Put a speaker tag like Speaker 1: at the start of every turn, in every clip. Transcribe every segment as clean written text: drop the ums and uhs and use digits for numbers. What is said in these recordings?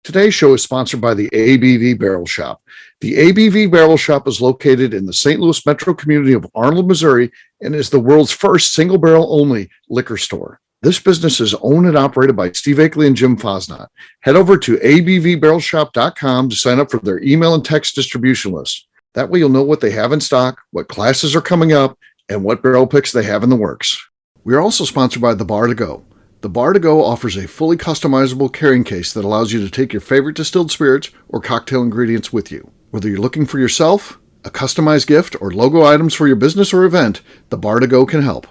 Speaker 1: Today's show is sponsored by the ABV Barrel Shop. The ABV Barrel Shop is located in the St. Louis metro community of Arnold, Missouri, and is the world's first single barrel only liquor store. This business is owned and operated by Steve Akeley and Jim Fosnot. Head over to abvbarrelshop.com to sign up for their email and text distribution list. That way you'll know what they have in stock, what classes are coming up, and what barrel picks they have in the works. We are also sponsored by The Bar to Go. The Bar to Go offers a fully customizable carrying case that allows you to take your favorite distilled spirits or cocktail ingredients with you. Whether you're looking for yourself, a customized gift, or logo items for your business or event, The Bar to Go can help.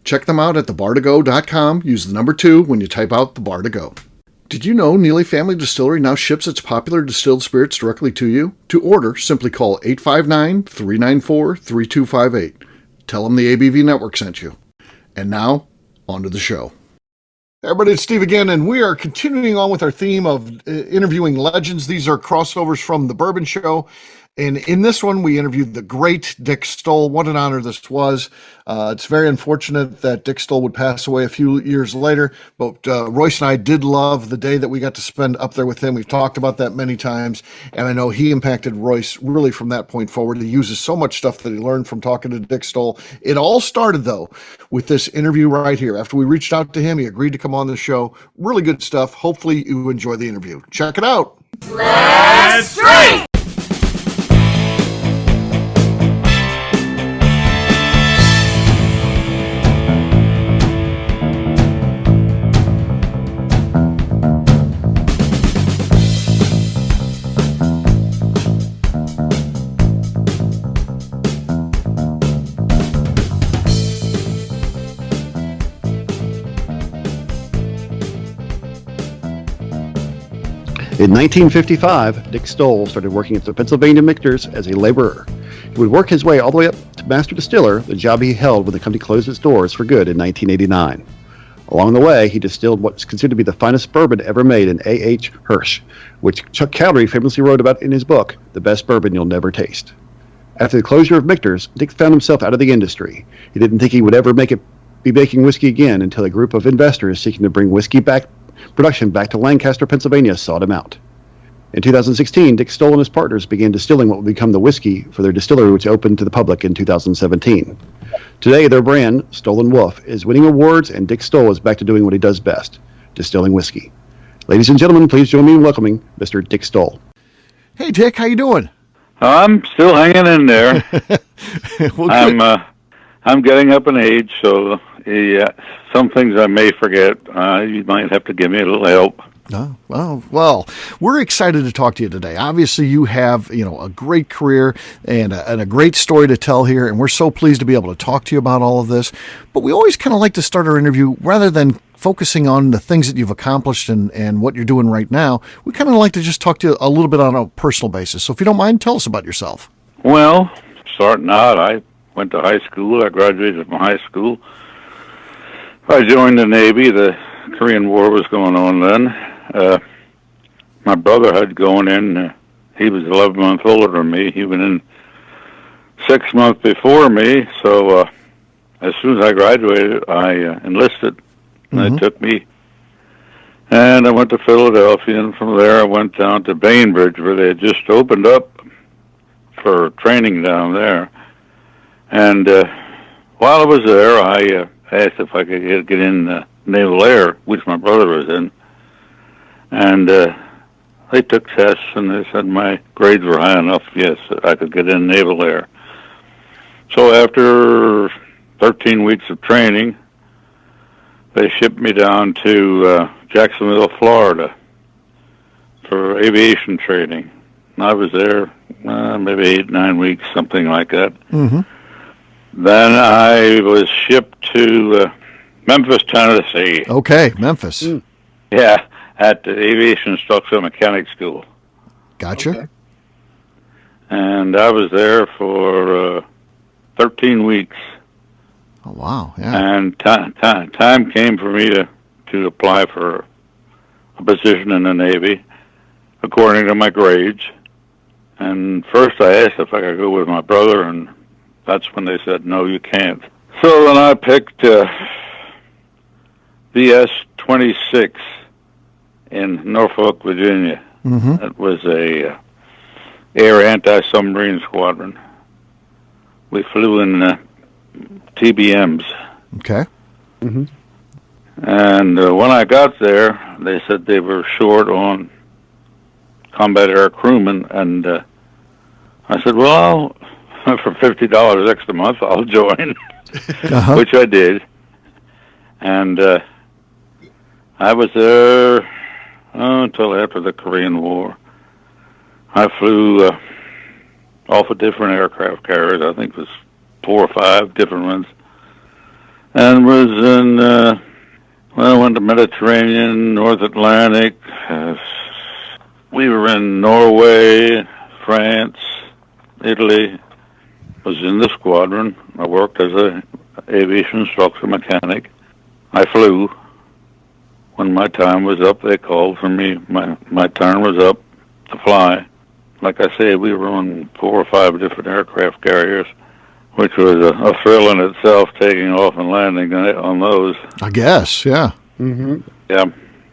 Speaker 1: Check them out at thebar2go.com. Use the number 2 when you type out The Bar to Go. Did you know Neely Family Distillery now ships its popular distilled spirits directly to you? To order, simply call 859-394-3258. Tell them the ABV Network sent you. And now, on to the show. Everybody, it's Steve again, and we are continuing on with our theme of interviewing legends. These are crossovers from the Bourbon Show. And in this one, we interviewed the great Dick Stoll. What an honor this was. It's very unfortunate that Dick Stoll would pass away a few years later, but Royce and I did love the day that we got to spend up there with him. We've talked about that many times, and I know he impacted Royce really from that point forward. He uses so much stuff that he learned from talking to Dick Stoll. It all started, though, with this interview right here. After we reached out to him, he agreed to come on the show. Really good stuff. Hopefully you enjoy the interview. Check it out.
Speaker 2: Let's drink!
Speaker 3: In 1955, Dick Stoll started working at the Pennsylvania Mixers as a laborer. He would work his way all the way up to master distiller, the job he held when the company closed its doors for good in 1989. Along the way, he distilled what's considered to be the finest bourbon ever made in A.H. Hirsch, which Chuck Cowdery famously wrote about in his book, The Best Bourbon You'll Never Taste. After the closure of Michter's, Dick found himself out of the industry. He didn't think he would ever be making whiskey again until a group of investors seeking to bring production back to Lancaster, Pennsylvania, sought him out. In 2016, Dick Stoll and his partners began distilling what would become the whiskey for their distillery, which opened to the public in 2017. Today, their brand, Stoll & Wolf, is winning awards, and Dick Stoll is back to doing what he does best, distilling whiskey. Ladies and gentlemen, please join me in welcoming Mr. Dick Stoll.
Speaker 1: Hey, Dick, how you doing?
Speaker 4: I'm still hanging in there.
Speaker 1: Well,
Speaker 4: I'm getting up in age, so some things I may forget. You might have to give me a little help.
Speaker 1: Oh, well, we're excited to talk to you today. Obviously, you have a great career and a great story to tell here, and we're so pleased to be able to talk to you about all of this. But we always kind of like to start our interview, rather than focusing on the things that you've accomplished and what you're doing right now, we kind of like to just talk to you a little bit on a personal basis. So if you don't mind, tell us about yourself.
Speaker 4: Well, starting out, I went to high school. I graduated from high school. I joined the Navy. The Korean War was going on then. My brother had gone in. He was 11 months older than me. He went in 6 months before me. So as soon as I graduated, I enlisted. And they took me. And I went to Philadelphia. And from there, I went down to Bainbridge, where they had just opened up for training down there. And while I was there, I asked if I could get in Naval Air, which my brother was in. And they took tests, and they said my grades were high enough, yes, I could get in Naval Air. So after 13 weeks of training, they shipped me down to Jacksonville, Florida for aviation training. And I was there maybe 8-9 weeks, something like that.
Speaker 1: Mm-hmm.
Speaker 4: Then I was shipped to Memphis, Tennessee.
Speaker 1: Okay, Memphis.
Speaker 4: Yeah, at the Aviation Instructional Mechanic School.
Speaker 1: Gotcha.
Speaker 4: Okay. And I was there for 13 weeks.
Speaker 1: Oh, wow. Yeah.
Speaker 4: And time came for me to apply for a position in the Navy, according to my grades. And first I asked if I could go with my brother, and that's when they said, no, you can't. So then I picked BS 26 in Norfolk, Virginia.
Speaker 1: Mm-hmm.
Speaker 4: It was a air anti-submarine squadron. We flew in TBMs.
Speaker 1: Okay.
Speaker 3: Mm-hmm.
Speaker 4: And when I got there, they said they were short on combat air crewmen, and I said, well, for $50 extra a month, I'll join,
Speaker 1: Uh-huh.
Speaker 4: which I did. And I was there until after the Korean War. I flew off of different aircraft carriers. I think it was 4 or 5 different ones. And was in, I went to Mediterranean, North Atlantic. We were in Norway, France, Italy. Was in the squadron. I worked as a aviation instructor mechanic. I flew. When my time was up, they called for me. My turn was up to fly. Like I say, we were on 4 or 5 different aircraft carriers, which was a thrill in itself, taking off and landing on those.
Speaker 1: I guess, yeah.
Speaker 3: Mm-hmm.
Speaker 4: Yeah.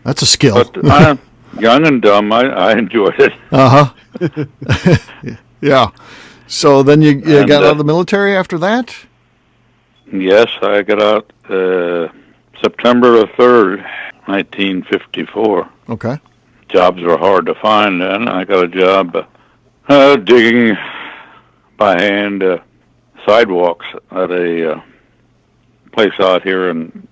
Speaker 1: That's a skill.
Speaker 4: But I'm young and dumb. I enjoyed it.
Speaker 1: Uh-huh. Yeah. So then you
Speaker 4: And,
Speaker 1: got out of the military after that?
Speaker 4: Yes, I got out September 3rd, 1954.
Speaker 1: Okay.
Speaker 4: Jobs were hard to find then. I got a job digging by hand sidewalks at a place out here in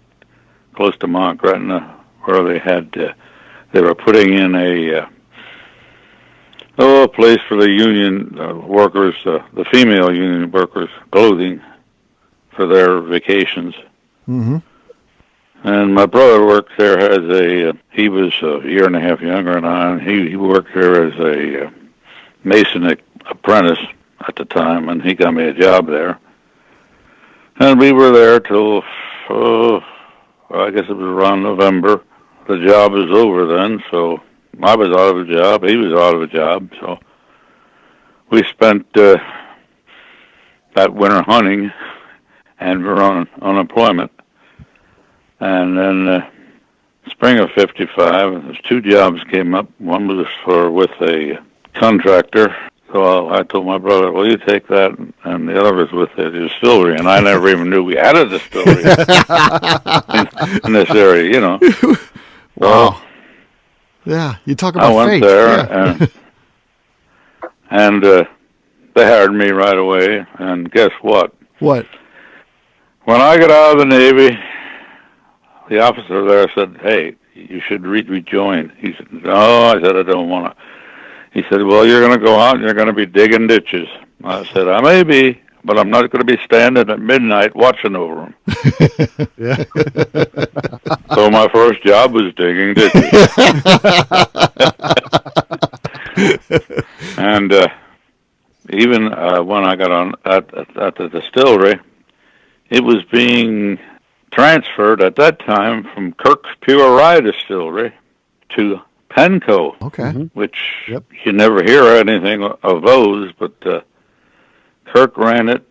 Speaker 4: close to Mount Gretna, where they were putting in a place for the union workers, the female union workers, clothing for their vacations.
Speaker 1: Mm-hmm.
Speaker 4: And my brother worked there as he was a year and a half younger than I, and he worked there as a mason apprentice at the time, and he got me a job there. And we were there till, I guess it was around November. The job was over then, so I was out of a job, he was out of a job, so we spent that winter hunting, and we were on unemployment. And then spring of 55, there's 2 jobs came up. One was with a contractor. So I told my brother, well, you take that, and the other was with a distillery. And I never even knew we had a distillery in this area, you know.
Speaker 1: Wow.
Speaker 4: So
Speaker 1: Yeah, you talk about
Speaker 4: I went
Speaker 1: fate.
Speaker 4: there,
Speaker 1: Yeah.
Speaker 4: and they hired me right away. And guess what?
Speaker 1: What?
Speaker 4: When I got out of the Navy, the officer there said, hey, you should rejoin. He said, no, I said, I don't want to. He said, well, you're going to go out and you're going to be digging ditches. I said, I may be, but I'm not going to be standing at midnight watching over them.
Speaker 3: Yeah.
Speaker 4: So my first job was digging ditches. And even when I got on at the distillery, it was being transferred at that time from Kirk's Pure Rye Distillery to Penco,
Speaker 1: Okay.
Speaker 4: which
Speaker 3: Yep.
Speaker 4: you never hear anything of those, but Kirk ran it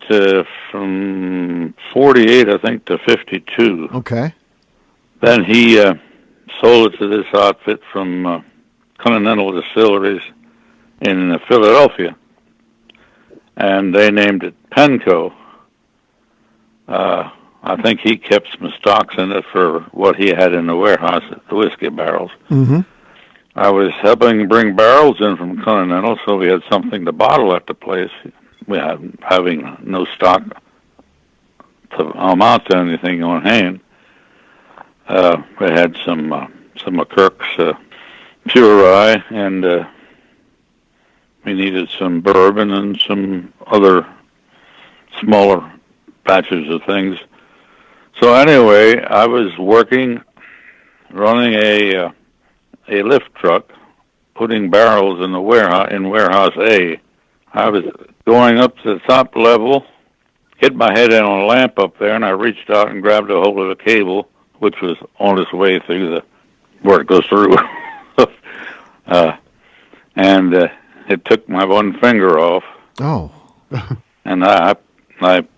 Speaker 4: from 48, I think, to 52.
Speaker 1: Okay.
Speaker 4: Then he sold it to this outfit from Continental Distilleries in Philadelphia, and they named it Penco. I think he kept some stocks in it for what he had in the warehouse, the whiskey barrels.
Speaker 1: Mm-hmm.
Speaker 4: I was helping bring barrels in from Continental, so we had something to bottle at the place. We had having no stock to amount to anything on hand. We had some of Kirk's Pure Rye, and we needed some bourbon and some other smaller batches of things. So anyway, I was working, running a lift truck, putting barrels in the warehouse, in warehouse A. I was going up to the top level, hit my head in on a lamp up there, and I reached out and grabbed a hold of the cable, which was on its way through where it goes through. And it took my one finger off.
Speaker 1: Oh.
Speaker 4: And I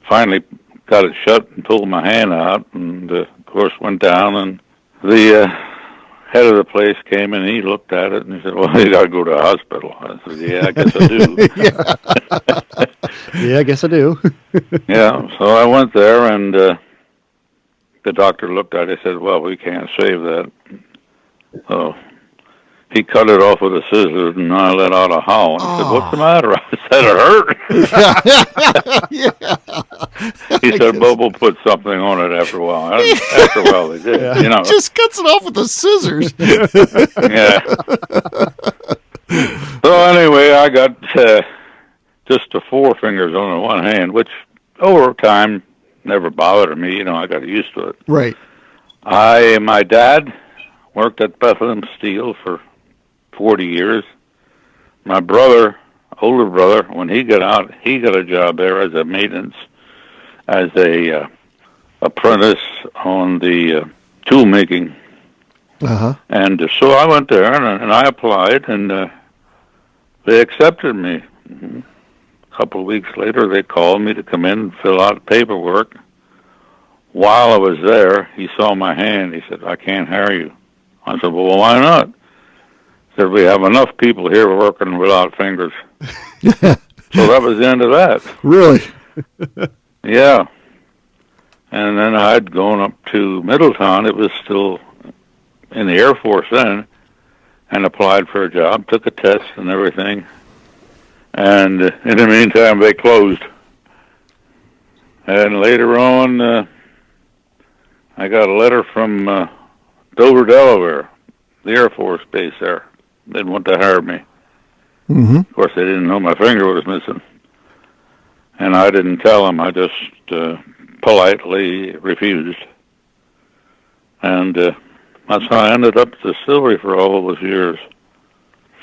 Speaker 4: finally got it shut and pulled my hand out, and of course went down, and the head of the place came and he looked at it and he said, "Well, you got to go to the hospital." I said, "Yeah, I guess I do."
Speaker 3: Yeah, I guess I do.
Speaker 4: Yeah, so I went there and the doctor looked at it and said, "Well, we can't save that." So he cut it off with a scissors and I let out a howl. And he said, "What's the matter?" I said, "It hurt." He said, "Well, we'll put something on it after a while." And after a while, they did.
Speaker 3: Yeah.
Speaker 4: You know.
Speaker 1: Just cuts it off with the scissors.
Speaker 4: Yeah. So anyway, I got just the four fingers on the one hand, which over time never bothered me. You know, I got used to it.
Speaker 1: Right.
Speaker 4: My dad worked at Bethlehem Steel for 40 years. My brother, older brother, when he got out, he got a job there as a maintenance, as a apprentice on the tool making.
Speaker 1: Uh-huh.
Speaker 4: And so I went there and I applied and they accepted me. A couple of weeks later, they called me to come in and fill out paperwork. While I was there, he saw my hand. He said, "I can't hire you." I said, "Well, why not?" He said, "We have enough people here working without fingers." So that was the end of that.
Speaker 1: Really?
Speaker 4: Yeah. And then I'd gone up to Middletown. It was still in the Air Force then, and applied for a job, took a test and everything. And in the meantime, they closed. And later on, I got a letter from Dover, Delaware, the Air Force base there. They'd want to hire me.
Speaker 1: Mm-hmm.
Speaker 4: Of course, they didn't know my finger was missing. And I didn't tell them. I just politely refused. And that's how I ended up at the distillery for all those years.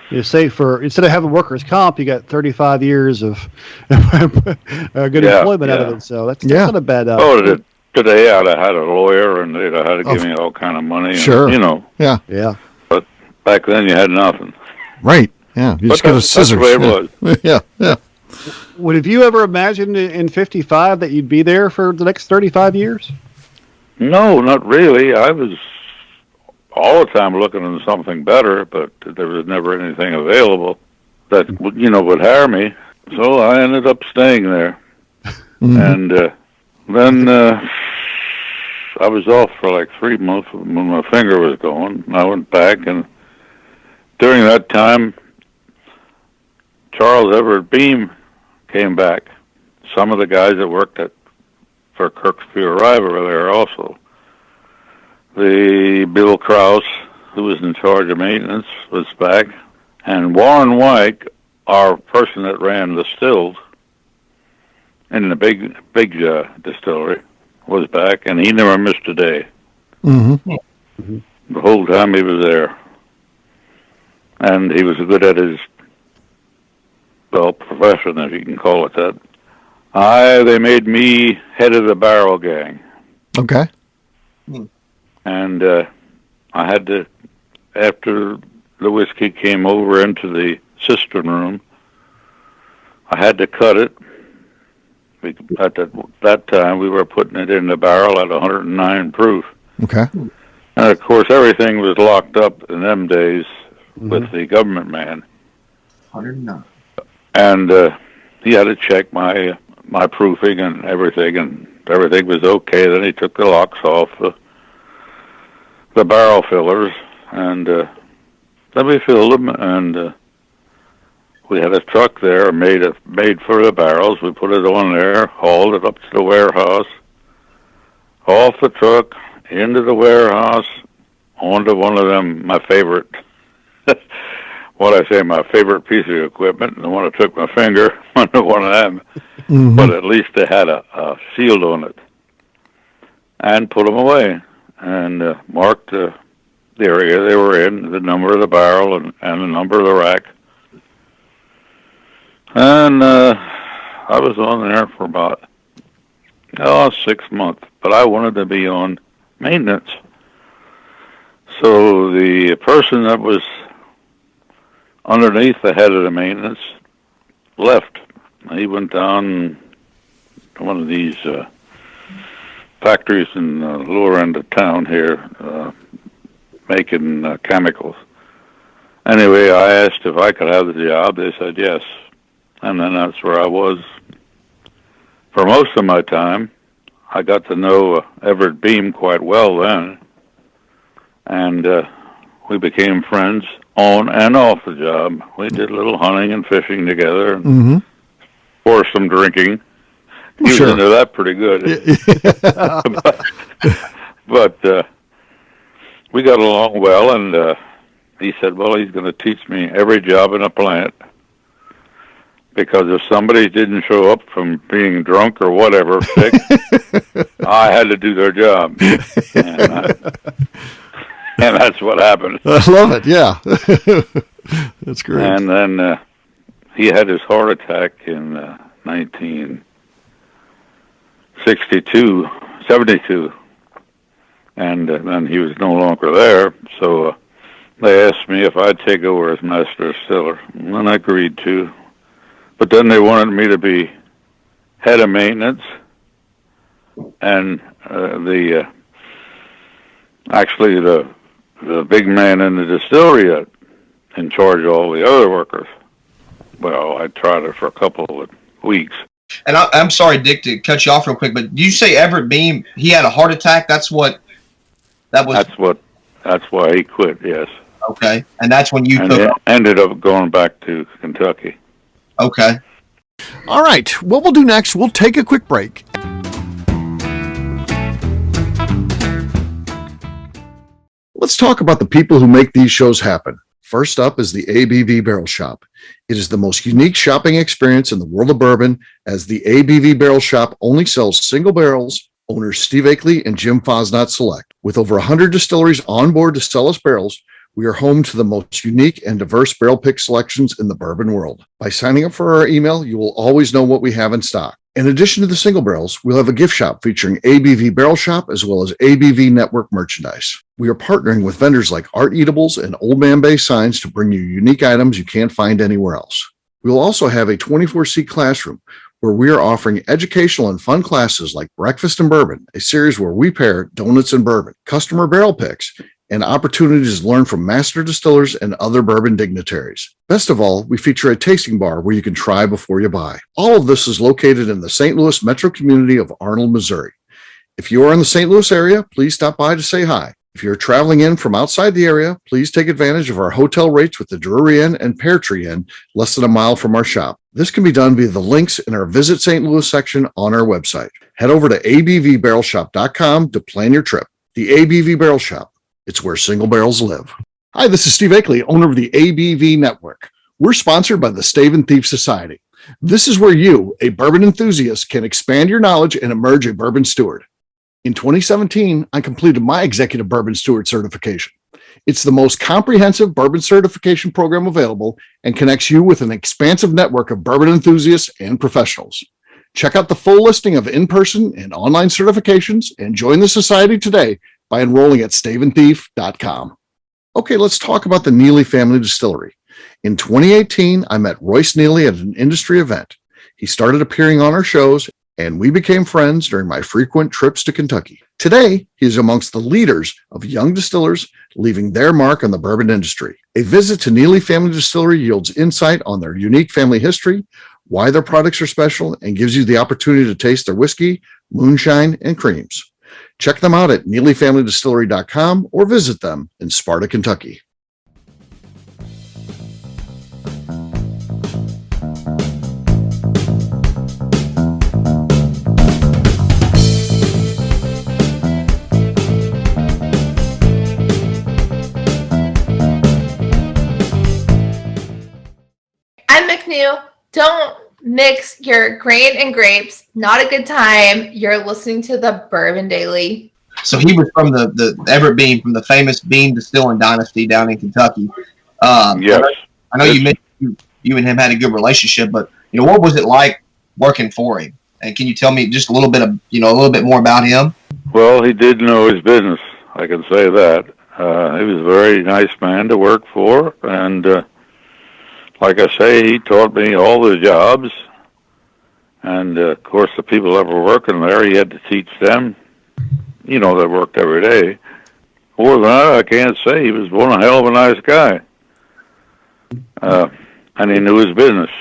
Speaker 3: You say instead of having workers' comp, you got 35 years of good employment out of it. So that's not a bad.
Speaker 4: Today I'd have had a lawyer and they'd have had to give me all kind of money.
Speaker 1: Sure.
Speaker 4: And, you know.
Speaker 3: Yeah.
Speaker 4: But back then you had nothing.
Speaker 1: Right. Yeah. You just got a scissors.
Speaker 4: That's the way it was.
Speaker 1: Yeah.
Speaker 3: Have you ever imagined in 55 that you'd be there for the next 35 years?
Speaker 4: No, not really. I was all the time looking for something better, but there was never anything available that would hire me. So I ended up staying there.
Speaker 1: Mm-hmm.
Speaker 4: And then I was off for like 3 months when my finger was going. I went back, and during that time, Charles Everett Beam came back. Some of the guys that worked for Kirksville Rye were there also. The Bill Krause, who was in charge of maintenance, was back. And Warren White, our person that ran the stills in the big distillery, was back, and he never missed a day.
Speaker 1: Mm-hmm.
Speaker 4: Mm-hmm. The whole time he was there. And he was good at his, profession, if you can call it that. They made me head of the barrel gang.
Speaker 1: Okay.
Speaker 4: And I had to, after the whiskey came over into the cistern room, I had to cut it. At that time, we were putting it in the barrel at 109 proof.
Speaker 1: Okay.
Speaker 4: And, of course, everything was locked up in them days with the government man.
Speaker 2: 109.
Speaker 4: And he had to check my proofing and everything was okay. Then he took the locks off the barrel fillers, and then we filled them, and we had a truck there made for the barrels. We put it on there, hauled it up to the warehouse, off the truck, into the warehouse, onto one of them, my favorite, my favorite piece of equipment, the one that took my finger, onto one of them, but at least they had a shield on it, and put them away. And marked the area they were in, the number of the barrel, and the number of the rack. And I was on there for about 6 months, but I wanted to be on maintenance. So the person that was underneath the head of the maintenance left. He went down to one of these factories in the lower end of town here, making chemicals. Anyway, I asked if I could have the job. They said yes. And then that's where I was for most of my time. I got to know Everett Beam quite well then. And we became friends on and off the job. We did a little hunting and fishing together, and or some drinking. He was into that pretty good. but we got along well, and he said, well, he's going to teach me every job in a plant, because if somebody didn't show up from being drunk or whatever, sick, I had to do their job. And that's what happened.
Speaker 1: I love it. Yeah. That's great.
Speaker 4: And then he had his heart attack in 1972, and then he was no longer there. So they asked me if I'd take over as master distiller, and I agreed to. But then they wanted me to be head of maintenance, and actually the big man in the distillery in charge of all the other workers. Well, I tried it for a couple of weeks.
Speaker 2: And I'm sorry, Dick, to cut you off real quick, but did you say Everett Beam, he had a heart attack? That's why he quit, yes.
Speaker 3: Okay. And that's when you
Speaker 4: ended up going back to Kentucky.
Speaker 2: Okay.
Speaker 1: All right. What we'll do next, we'll take a quick break. Let's talk about the people who make these shows happen. First up is the ABV Barrel Shop. It is the most unique shopping experience in the world of bourbon, as the ABV Barrel Shop only sells single barrels. Owners Steve Akeley and Jim Fosnot select. With over 100 distilleries on board to sell us barrels, we are home to the most unique and diverse barrel pick selections in the bourbon world. By signing up for our email, you will always know what we have in stock. In addition to the single barrels, we'll have a gift shop featuring ABV Barrel Shop as well as ABV Network merchandise. We are partnering with vendors like Art Eatables and Old Man Bay Signs to bring you unique items you can't find anywhere else. We will also have a 24-seat classroom where we are offering educational and fun classes like Breakfast and Bourbon, a series where we pair donuts and bourbon, customer barrel picks, and opportunities to learn from master distillers and other bourbon dignitaries. Best of all, we feature a tasting bar where you can try before you buy. All of this is located in the St. Louis metro community of Arnold, Missouri. If you are in the St. Louis area, please stop by to say hi. If you're traveling in from outside the area, please take advantage of our hotel rates with the Drury Inn and Pear Tree Inn, less than a mile from our shop. This can be done via the links in our Visit St. Louis section on our website. Head over to abvbarrelshop.com to plan your trip. The ABV Barrel Shop. It's where single barrels live. Hi, this is Steve Akeley, owner of the ABV Network. We're sponsored by the Stave and Thief Society. This is where you, a bourbon enthusiast, can expand your knowledge and emerge a bourbon steward. In 2017, I completed my Executive Bourbon Steward certification. It's the most comprehensive bourbon certification program available and connects you with an expansive network of bourbon enthusiasts and professionals. Check out the full listing of in-person and online certifications and join the society today by enrolling at staveandthief.com. Okay, let's talk about the Neely Family Distillery. In 2018, I met Royce Neely at an industry event. He started appearing on our shows, and we became friends during my frequent trips to Kentucky. Today, he is amongst the leaders of young distillers leaving their mark on the bourbon industry. A visit to Neely Family Distillery yields insight on their unique family history, why their products are special, and gives you the opportunity to taste their whiskey, moonshine, and creams. Check them out at NeelyFamilyDistillery.com or visit them in Sparta, Kentucky.
Speaker 5: I'm MacLeod. Don't mix your grain and grapes. Not a good time. You're listening to the Bourbon Daily.
Speaker 2: So he was from the Everett Beam, from the famous Beam Distilling Dynasty down in Kentucky.
Speaker 4: Yes.
Speaker 2: I know you mentioned you and him had a good relationship, but what was it like working for him? And can you tell me just a little bit more about him?
Speaker 4: Well, he did know his business. I can say that. He was a very nice man to work for, and like I say, he taught me all the jobs, and of course the people that were working there, he had to teach them, that worked every day, More than that, I can't say. He was one hell of a nice guy. And he knew his business.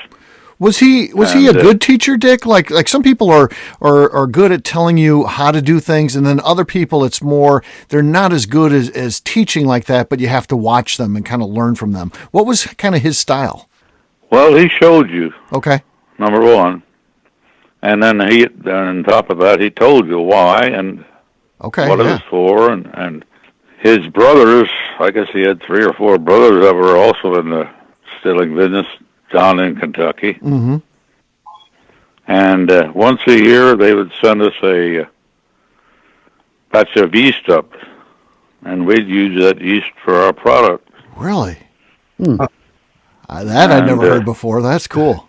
Speaker 1: Was he a good teacher, Dick? Like some people are good at telling you how to do things, and then other people it's more they're not as good as teaching like that, but you have to watch them and kind of learn from them. What was kind of his style?
Speaker 4: Well, he showed you.
Speaker 1: Okay.
Speaker 4: Number one. And then on top of that, he told you why and what it was for. And his brothers, I guess he had 3 or 4 brothers that were also in the distilling business down in Kentucky.
Speaker 1: Mm-hmm.
Speaker 4: And once a year, they would send us a batch of yeast up, and we'd use that yeast for our product.
Speaker 1: Really? That I'd never heard before. That's cool.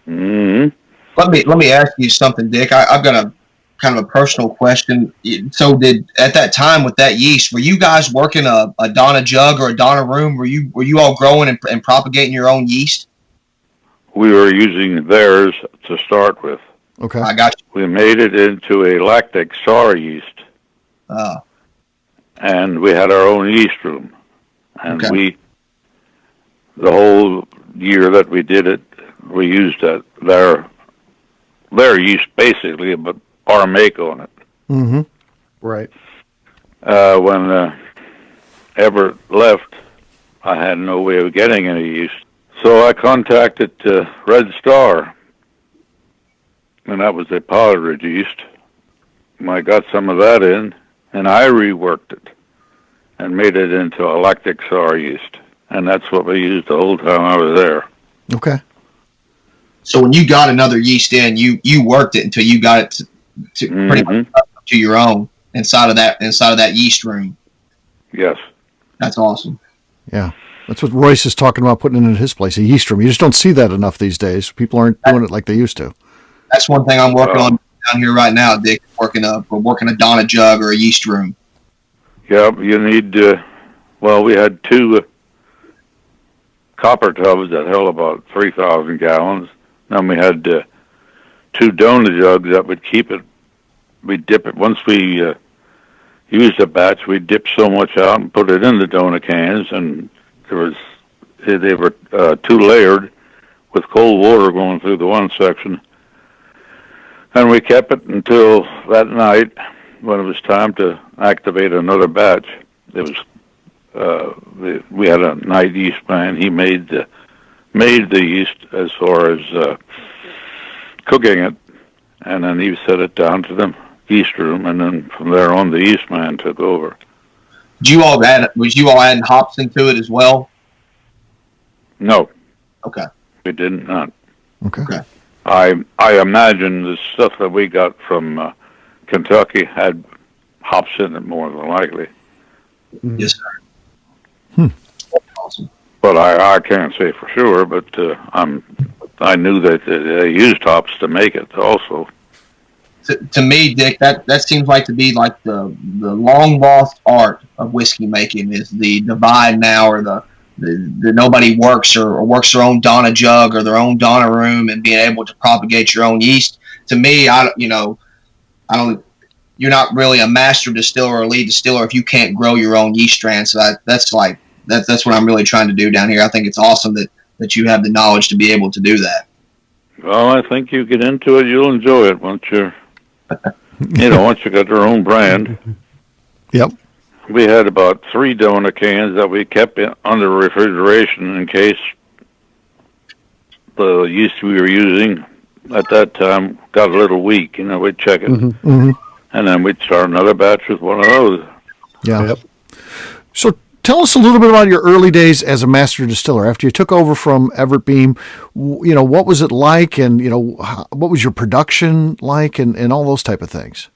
Speaker 4: Mm-hmm.
Speaker 2: Let me ask you something, Dick. I've got a kind of a personal question. So, at that time with that yeast, were you guys working a Donna jug or a Donna room? Were you all growing and propagating your own yeast?
Speaker 4: We were using theirs to start with.
Speaker 1: Okay.
Speaker 2: I got you.
Speaker 4: We made it into a lactic sour yeast. And we had our own yeast room. And the whole year that we did it, we used their yeast basically, but our make on it.
Speaker 1: Mm-hmm.
Speaker 3: Right.
Speaker 4: When Everett left, I had no way of getting any yeast. So I contacted Red Star, and that was a powdered yeast. I got some of that in, and I reworked it and made it into a lactic sour yeast. And that's what we used the whole time I was there.
Speaker 1: Okay.
Speaker 2: So when you got another yeast in, you worked it until you got it to pretty much up to your own inside of that yeast room.
Speaker 4: Yes.
Speaker 2: That's awesome.
Speaker 1: Yeah. That's what Royce is talking about, putting it in his place, a yeast room. You just don't see that enough these days. People aren't doing it like they used to.
Speaker 2: That's one thing I'm working on down here right now, Dick. We're working a Donna jug or a yeast room.
Speaker 4: Yeah, you need, we had 2 copper tubs that held about 3,000 gallons. Then we had 2 donut jugs that would keep it. We'd dip it. Once we used a batch, we'd dip so much out and put it in the donut cans, and they were 2 layered with cold water going through the one section. And we kept it until that night when it was time to activate another batch. It was we had a night yeast man. He made the yeast as far as cooking it, and then he set it down to the yeast room, and then from there on, the yeast man took over.
Speaker 2: Was you all adding hops into it as well?
Speaker 4: No.
Speaker 2: Okay.
Speaker 4: We did not.
Speaker 1: Okay.
Speaker 4: I imagine the stuff that we got from Kentucky had hops in it more than likely.
Speaker 2: Yes, sir. Awesome.
Speaker 4: But I can't say for sure, but I knew that they used hops to make it also.
Speaker 2: To me, Dick, that seems like to be like the long lost art of whiskey making is the divide now, or the nobody works or works their own Donna jug or their own Donna room and being able to propagate your own yeast. To me, you're not really a master distiller or lead distiller if you can't grow your own yeast strain. So that's what I'm really trying to do down here. I think it's awesome that you have the knowledge to be able to do that.
Speaker 4: Well, I think you get into it, you'll enjoy it once you got your own brand.
Speaker 1: Yep.
Speaker 4: We had about 3 donut cans that we kept under refrigeration in case the yeast we were using at that time got a little weak. We'd check it.
Speaker 1: Mm-hmm. Mm-hmm.
Speaker 4: And then we'd start another batch with one of those.
Speaker 1: Yeah. Yep. So tell us a little bit about your early days as a master distiller. After you took over from Everett Beam, what was it like, and what was your production like, and all those type of things?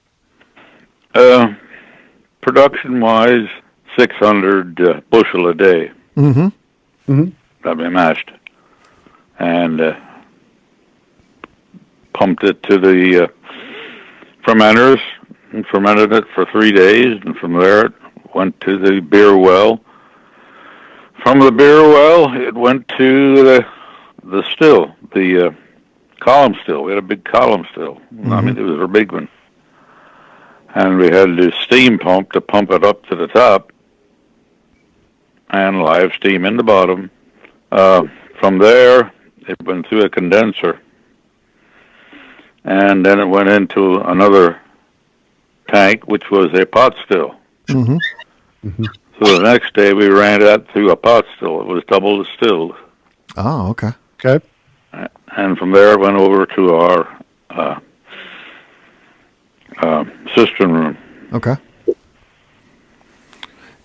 Speaker 4: Production-wise, 600 bushel a day.
Speaker 1: Mm-hmm. Mm-hmm.
Speaker 4: That we mashed, and pumped it to the fermenters and fermented it for 3 days, and from there it went to the beer well. From the beer well, it went to the still, the column still. We had a big column still. Mm-hmm. I mean, it was a big one. And we had the steam pump to pump it up to the top, and live steam in the bottom. From there, it went through a condenser, and then it went into another tank, which was a pot still.
Speaker 1: Mm-hmm.
Speaker 3: Mm-hmm.
Speaker 4: So the next day, we ran that through a pot still. It was double distilled.
Speaker 1: Oh, okay.
Speaker 3: Okay.
Speaker 4: And from there, it went over to our cistern room.
Speaker 1: Okay.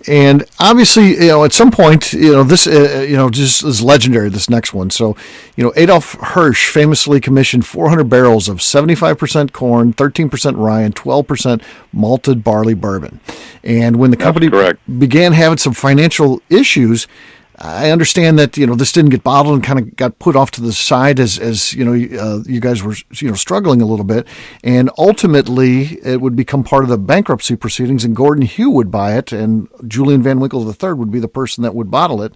Speaker 1: And obviously, at some point, this, just is legendary, this next one. So, Adolf Hirsch famously commissioned 400 barrels of 75% corn, 13% rye, and 12% malted barley bourbon. And when the company began having some financial issues, I understand that, this didn't get bottled and kind of got put off to the side as you guys were, struggling a little bit. And ultimately, it would become part of the bankruptcy proceedings, and Gordon Hugh would buy it, and Julian Van Winkle III would be the person that would bottle it.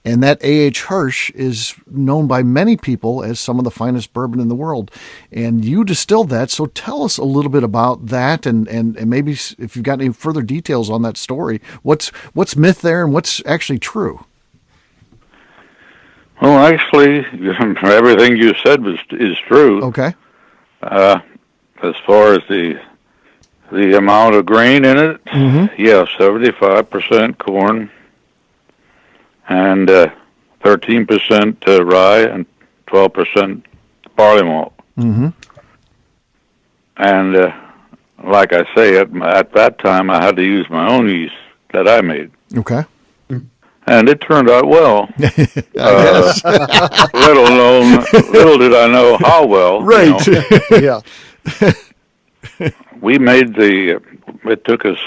Speaker 1: And that A.H. Hirsch is known by many people as some of the finest bourbon in the world. And you distilled that, so tell us a little bit about that, and maybe if you've got any further details on that story, what's myth there and what's actually true?
Speaker 4: Well, actually, everything you said is true.
Speaker 1: Okay.
Speaker 4: As far as the amount of grain in it,
Speaker 1: mm-hmm.
Speaker 4: yeah, 75% corn and 13% rye and 12% barley malt.
Speaker 1: Mm-hmm.
Speaker 4: And like I say, at that time, I had to use my own yeast that I made.
Speaker 1: Okay.
Speaker 4: And it turned out well.
Speaker 1: Yes.
Speaker 4: Little did I know how well.
Speaker 1: Right.
Speaker 3: Yeah.
Speaker 4: We made it took us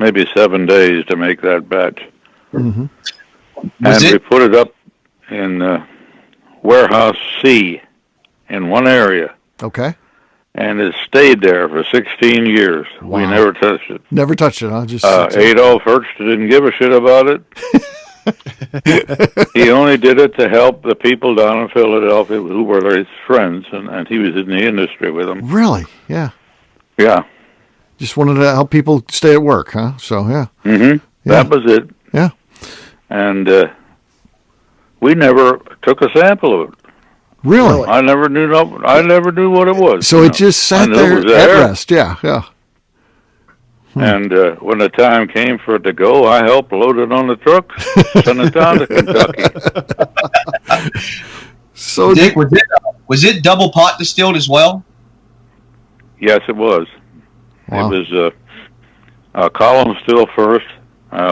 Speaker 4: maybe 7 days to make that batch.
Speaker 1: Mm-hmm.
Speaker 4: And we put it up in warehouse C in one area.
Speaker 1: Okay.
Speaker 4: And it stayed there for 16 years.
Speaker 1: Wow.
Speaker 4: We never touched it.
Speaker 1: Never touched it, huh? Just
Speaker 4: Adolf Hirsch didn't give a shit about it. He only did it to help the people down in Philadelphia who were his friends, and he was in the industry with them.
Speaker 1: Really? Yeah.
Speaker 4: Yeah.
Speaker 1: Just wanted to help people stay at work, huh? So, yeah.
Speaker 4: Mm-hmm.
Speaker 1: Yeah.
Speaker 4: That was it.
Speaker 1: Yeah.
Speaker 4: And we never took a sample of it.
Speaker 1: Really?
Speaker 4: I never knew what it was.
Speaker 1: So it just sat there at rest. Yeah, yeah.
Speaker 4: And when the time came for it to go, I helped load it on the truck, send it down to Kentucky.
Speaker 1: So,
Speaker 2: Dick, was it double pot distilled as well?
Speaker 4: Yes, it was.
Speaker 1: Wow.
Speaker 4: It was a column still first.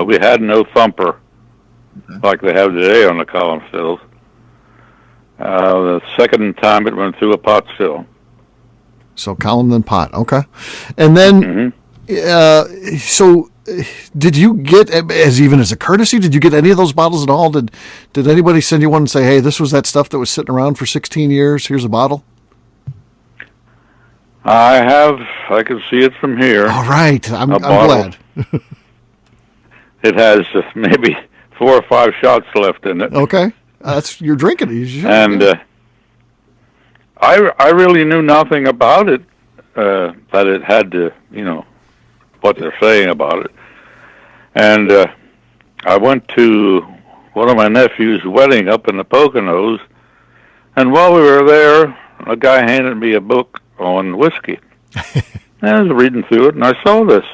Speaker 4: We had no thumper like they have today on the column stills. The second time it went through a pot still.
Speaker 1: So column then pot, okay. And then, so did you get, as a courtesy, did you get any of those bottles at all? Did anybody send you one and say, hey, this was that stuff that was sitting around for 16 years, here's a bottle?
Speaker 4: I can see it from here.
Speaker 1: All right, I'm glad.
Speaker 4: It has maybe 4 or 5 shots left in it.
Speaker 1: Okay. You're drinking it.
Speaker 4: And I really knew nothing about it, that it had to, what they're saying about it. And I went to one of my nephew's wedding up in the Poconos, and while we were there, a guy handed me a book on whiskey. And I was reading through it, and I saw this.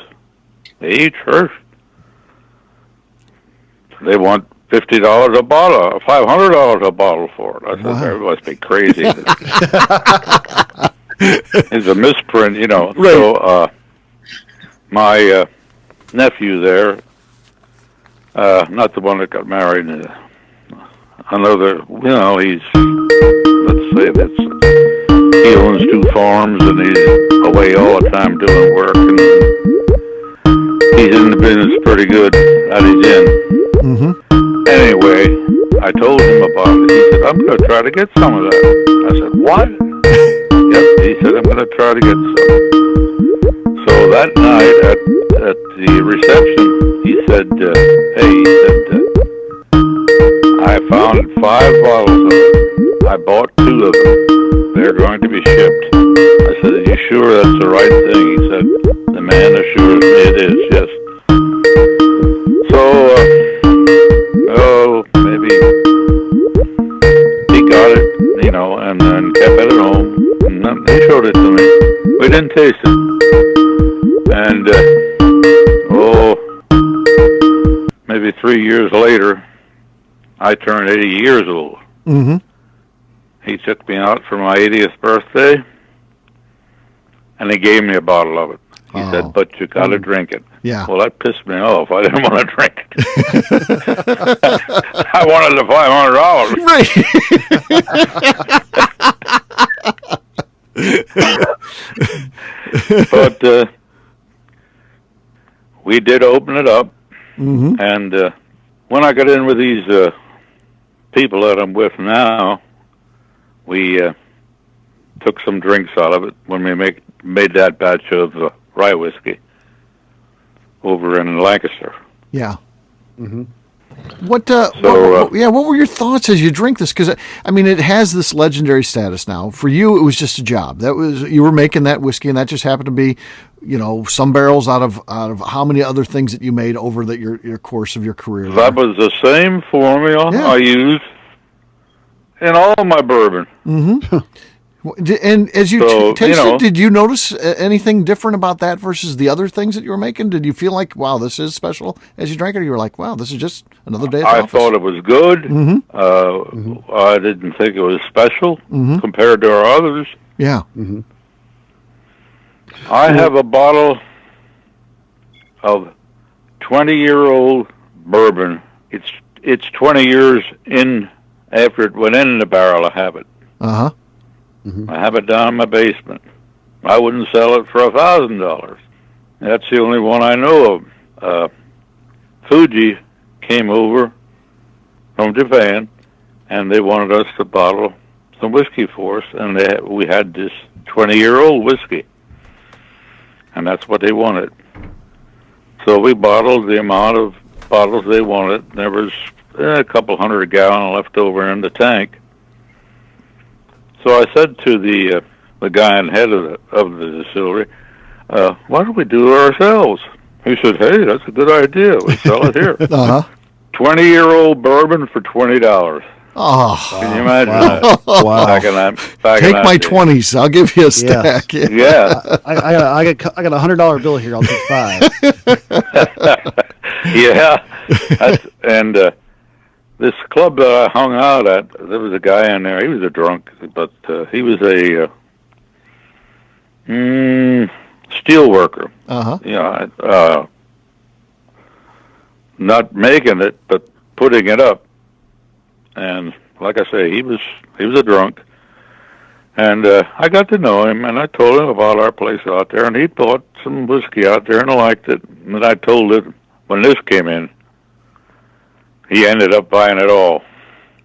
Speaker 4: A.H. Hirsch. They want $50 a bottle, $500 a bottle for it. I said, That must be crazy. It's a misprint, Right. So my nephew there, not the one that got married, another, he's, let's say he owns 2 farms, and he's away all the time doing work, and he's in the business pretty good at his end.
Speaker 1: Mm-hmm.
Speaker 4: Anyway, I told him about it. He said, I'm going to try to get some of that. I said, what? Yep, he said, I'm going to try to get some. So that night at the reception, he said, I found 5 bottles of it. I bought 2 of them. They're going to be shipped. I said, are you sure that's the right thing? He said, the man assured me it is, yes. So and then kept it at home. And then he showed it to me. We didn't taste it. And, maybe 3 years later, I turned 80 years old.
Speaker 1: Mm-hmm.
Speaker 4: He took me out for my 80th birthday, and he gave me a bottle of it. He said, but you got to drink it.
Speaker 1: Yeah.
Speaker 4: Well, that pissed me off. I didn't want to drink it. I wanted the $500. But we did open it up.
Speaker 1: Mm-hmm.
Speaker 4: And when I got in with these people that I'm with now, we took some drinks out of it when we made that batch of rye whiskey over in Lancaster.
Speaker 1: Yeah.
Speaker 3: Mm-hmm.
Speaker 1: What were your thoughts as you drink this? Because I mean, it has this legendary status now. For you, it was just a job. You were making that whiskey, and that just happened to be, some barrels out of how many other things that you made over your course of your career.
Speaker 4: That was the same formula I used in all my bourbon.
Speaker 1: Mm-hmm. And as you tasted, did you notice anything different about that versus the other things that you were making? Did you feel like, wow, this is special as you drank it? Or you were like, wow, this is just another day at the office?
Speaker 4: Thought it was good.
Speaker 1: Mm-hmm.
Speaker 4: I didn't think it was special compared to our others.
Speaker 1: Yeah.
Speaker 3: Mm-hmm.
Speaker 4: I have a bottle of 20-year-old bourbon. It's 20 years in after it went in the barrel. I have it.
Speaker 1: Uh-huh.
Speaker 3: Mm-hmm.
Speaker 4: I have it down in my basement. I wouldn't sell it for $1,000. That's the only one I know of. Fuji came over from Japan, and they wanted us to bottle some whiskey for us, and we had this 20-year-old whiskey, and that's what they wanted. So we bottled the amount of bottles they wanted. There was a couple 100 gallon left over in the tank. So I said to the guy in head of the distillery, why don't we do it ourselves? He said, hey, that's a good idea. We sell it here. 20-year-old bourbon for $20.
Speaker 1: Oh,
Speaker 4: can you imagine that?
Speaker 3: Wow.
Speaker 4: Back in
Speaker 1: take
Speaker 4: that
Speaker 1: my
Speaker 4: day.
Speaker 1: 20s. I'll give you a stack.
Speaker 3: Yes.
Speaker 4: Yeah.
Speaker 3: I got a $100 bill here. I'll take 5.
Speaker 4: Yeah. And this club that I hung out at, there was a guy in there. He was a drunk, but he was a steel worker.
Speaker 1: Uh-huh.
Speaker 4: Not making it, but putting it up. And like I say, he was a drunk. And I got to know him, and I told him about our place out there, and he bought some whiskey out there and I liked it. And I told it when this came in. He ended up buying it all.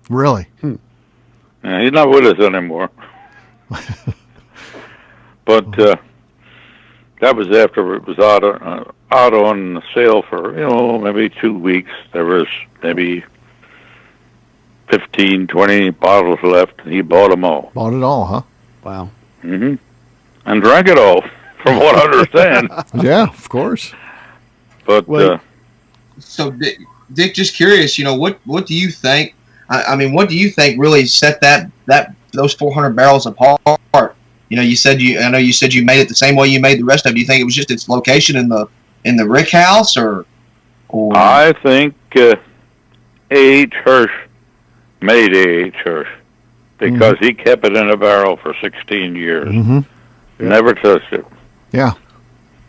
Speaker 1: Really?
Speaker 4: Yeah, he's not with us anymore. But that was after it was out on sale for maybe 2 weeks. There was maybe 15, 20 bottles left, and he bought them all.
Speaker 1: Bought it all, huh?
Speaker 3: Wow.
Speaker 4: Mm-hmm. And drank it all, from what I understand.
Speaker 1: Yeah, of course.
Speaker 4: But
Speaker 2: So, Dick, just curious, what do you think? I mean, what do you think really set those 400 barrels apart? You said I know you said you made it the same way you made the rest of it. Do you think it was just its location in the rick house, or?
Speaker 4: I think A.H. Hirsch made A.H. Hirsch because he kept it in a barrel for 16 years.
Speaker 1: Mm-hmm.
Speaker 4: Never touched it.
Speaker 1: Yeah.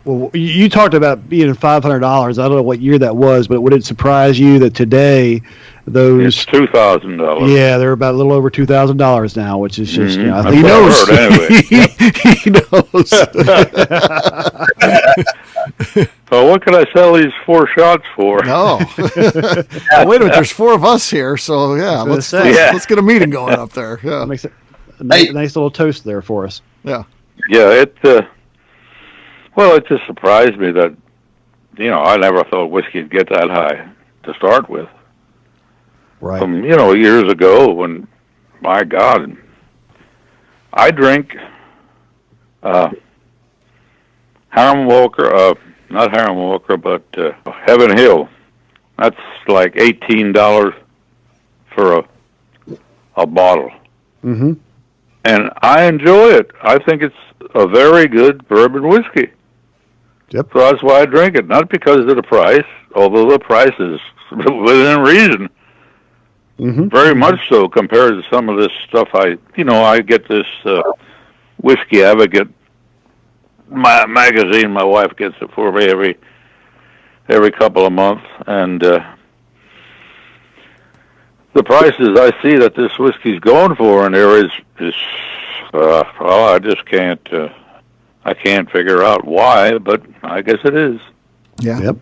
Speaker 3: Well, you talked about being $500. I don't know what year that was, but would it surprise you that today those
Speaker 4: It's $2,000?
Speaker 3: Yeah, they're about a little over $2,000 now, which is just I think
Speaker 1: He knows.
Speaker 4: He knows. So what can I sell these 4 shots for?
Speaker 1: No. Wait a minute, there's 4 of us here, so yeah, let's get a meeting going up there. Yeah.
Speaker 3: Makes it a nice little toast there for us.
Speaker 1: Yeah.
Speaker 4: Yeah, it just surprised me that, I never thought whiskey would get that high to start with.
Speaker 3: Right.
Speaker 4: From, years ago when, my God, I drink Harem Walker, not Harem Walker, but Heaven Hill. That's like $18 for a bottle.
Speaker 3: Mm-hmm.
Speaker 4: and I enjoy it. I think it's a very good bourbon whiskey.
Speaker 3: Yep.
Speaker 4: So that's why I drink it, not because of the price, although the price is within reason.
Speaker 3: Mm-hmm.
Speaker 4: Very much so compared to some of this stuff. I get this Whiskey Advocate magazine. My wife gets it for me every couple of months, and the prices I see that this whiskey's going for in there is I just can't. I can't figure out why, but I guess it is.
Speaker 1: Yeah.
Speaker 3: Yep.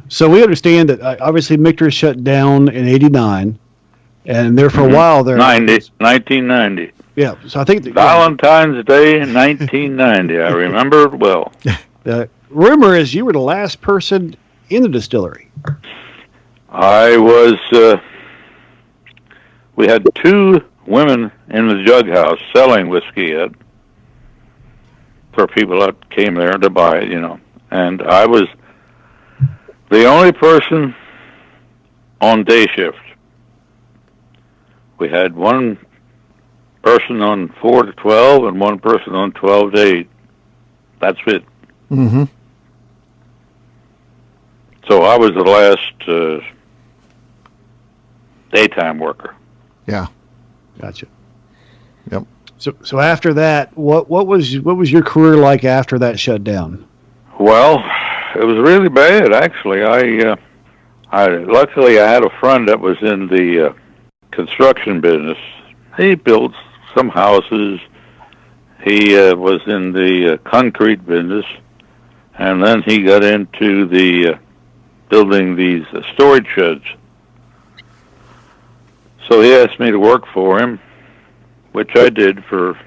Speaker 3: So we understand that obviously Michter's shut down in '89, and there for a while there.
Speaker 4: 1990.
Speaker 3: Yeah. So I think
Speaker 4: Valentine's Day, 1990. I remember it well.
Speaker 3: The rumor is you were the last person in the distillery.
Speaker 4: I was. We had 2 women in the jug house selling whiskey yet. For people that came there to buy it, and I was the only person on day shift. We had one person on 4 to 12 and one person on 12 to 8. That's it.
Speaker 1: Mm-hmm.
Speaker 4: So I was the last daytime worker.
Speaker 1: Yeah.
Speaker 3: Gotcha.
Speaker 1: Yep.
Speaker 3: So after that, what was your career like after that shut down?
Speaker 4: Well, it was really bad actually. I luckily I had a friend that was in the construction business. He built some houses. He was in the concrete business, and then he got into the building these storage sheds. So he asked me to work for him, which I did for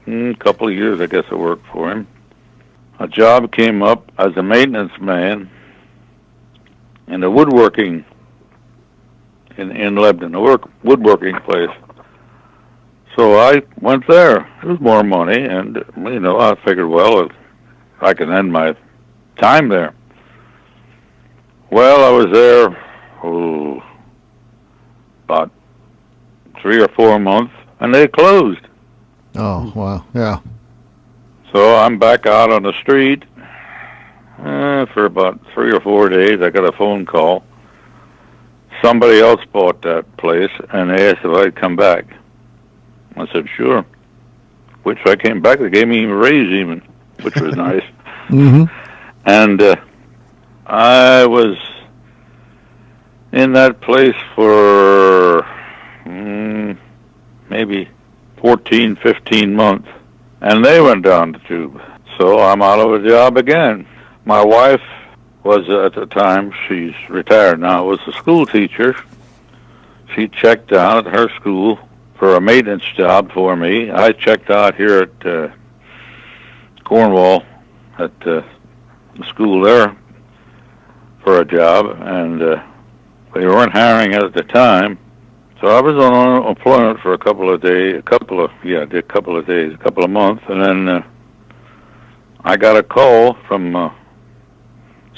Speaker 4: a couple of years. I guess I worked for him. A job came up as a maintenance man in a woodworking in Lebanon, a woodworking place. So I went there. It was more money, and I figured, well, I can end my time there. Well, I was there about 3 or 4 months, and they closed.
Speaker 1: Oh, wow. Yeah.
Speaker 4: So I'm back out on the street for about 3 or 4 days. I got a phone call. Somebody else bought that place, and they asked if I'd come back. I said, sure. Which I came back. They gave me a raise even, which was nice.
Speaker 1: Mm-hmm.
Speaker 4: And I was in that place for maybe 14, 15 months. And they went down the tube. So I'm out of a job again. My wife was, at the time, she's retired now, was a school teacher. She checked out at her school for a maintenance job for me. I checked out here at Cornwall at the school there for a job, and they weren't hiring at the time. So I was on unemployment for a couple of months, and then I got a call from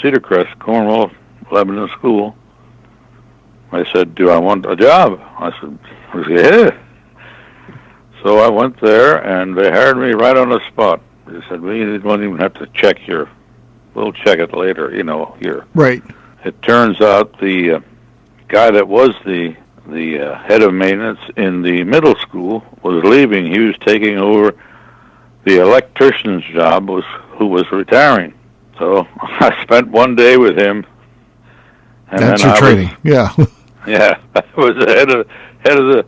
Speaker 4: Cedar Crest, Cornwall, Lebanon School. They said, do I want a job? I said, yeah. So I went there, and they hired me right on the spot. They said, we don't even have to check we'll check it later, here.
Speaker 1: Right.
Speaker 4: It turns out the guy that was the head of maintenance in the middle school was leaving. He was taking over the electrician's job, who was retiring. So I spent one day with him. And
Speaker 1: that's
Speaker 4: then
Speaker 1: your training. Yeah.
Speaker 4: Yeah, I was the head of the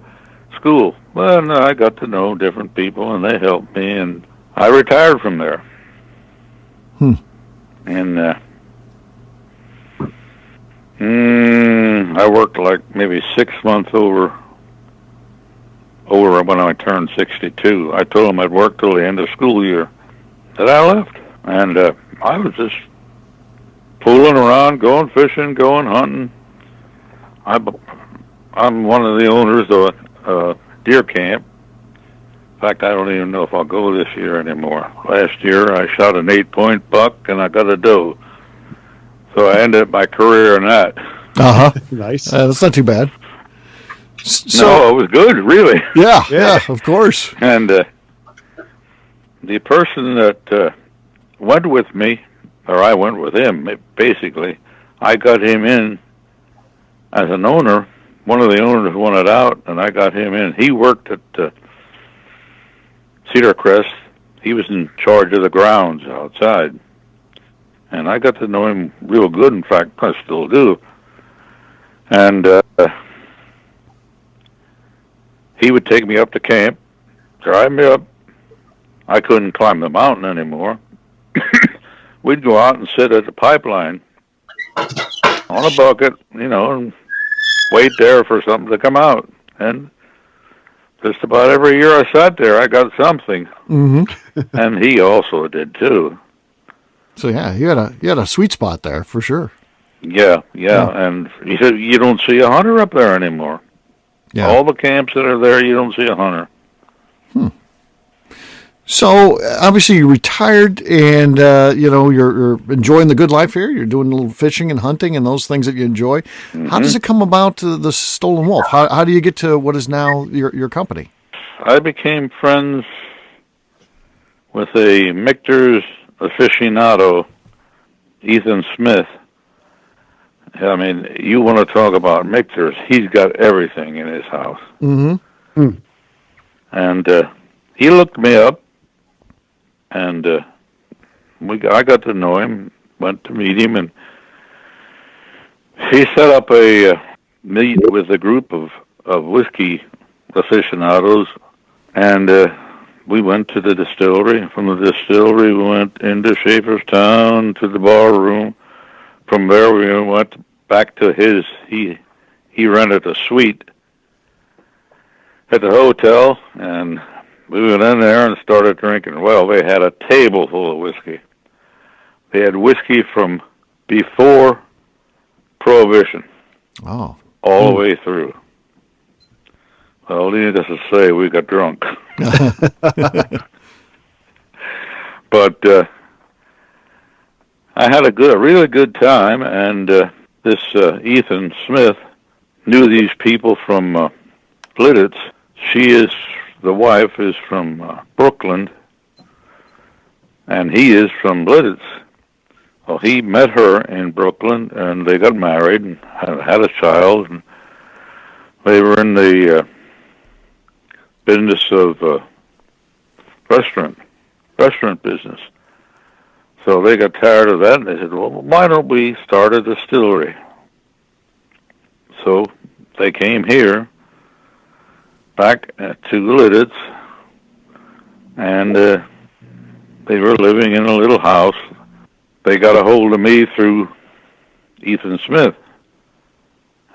Speaker 4: school. Well, no, I got to know different people, and they helped me, and I retired from there. And I worked like maybe 6 months over when I turned 62. I told them I'd work till the end of school year. That I left, and I was just fooling around, going fishing, going hunting. I'm one of the owners of a deer camp. In fact, I don't even know if I'll go this year anymore. Last year, I shot an 8-point buck, and I got a doe. So I ended my career in that.
Speaker 1: Uh-huh.
Speaker 3: Nice.
Speaker 1: That's not too bad. So,
Speaker 4: No, it was good, really.
Speaker 1: yeah, of course.
Speaker 4: And the person that went with me, or I went with him, basically, I got him in as an owner. One of the owners wanted out, and I got him in. He worked at Cedar Crest. He was in charge of the grounds outside. And I got to know him real good. In fact, I still do. And he would take me up to camp, drive me up. I couldn't climb the mountain anymore. We'd go out and sit at the pipeline on a bucket, and wait there for something to come out. And just about every year I sat there, I got something.
Speaker 1: Mm-hmm.
Speaker 4: And he also did too.
Speaker 1: So yeah, you had a sweet spot there for sure.
Speaker 4: Yeah. And he said you don't see a hunter up there anymore.
Speaker 1: Yeah.
Speaker 4: All the camps that are there, you don't see a hunter.
Speaker 1: So obviously you retired, and you're enjoying the good life here. You're doing a little fishing and hunting and those things that you enjoy.
Speaker 4: Mm-hmm.
Speaker 1: How does it come about the Stolen Wolf? How do you get to what is now your company?
Speaker 4: I became friends with a Michter's aficionado, Ethan Smith. I mean, you want to talk about Michter's? He's got everything in his house.
Speaker 1: Mm-hmm.
Speaker 4: And he looked me up, and I got to know him, went to meet him, and he set up a meet with a group of whiskey aficionados, and we went to the distillery. From the distillery, we went into Schaeferstown to the bar room. From there, we went back to his. He rented a suite at the hotel, and we went in there and started drinking. Well, they had a table full of whiskey. They had whiskey from before Prohibition,
Speaker 1: Oh,
Speaker 4: all the way through. Well, needless to say, we got drunk. But I had a really good time, and this Ethan Smith knew these people from Lidditz. The wife is from Brooklyn, and he is from Lidditz. Well, he met her in Brooklyn, and they got married and had a child, and they were in the business of restaurant business. So they got tired of that, and they said, well, why don't we start a distillery? So they came here, back to Lidditz, and they were living in a little house. They got a hold of me through Ethan Smith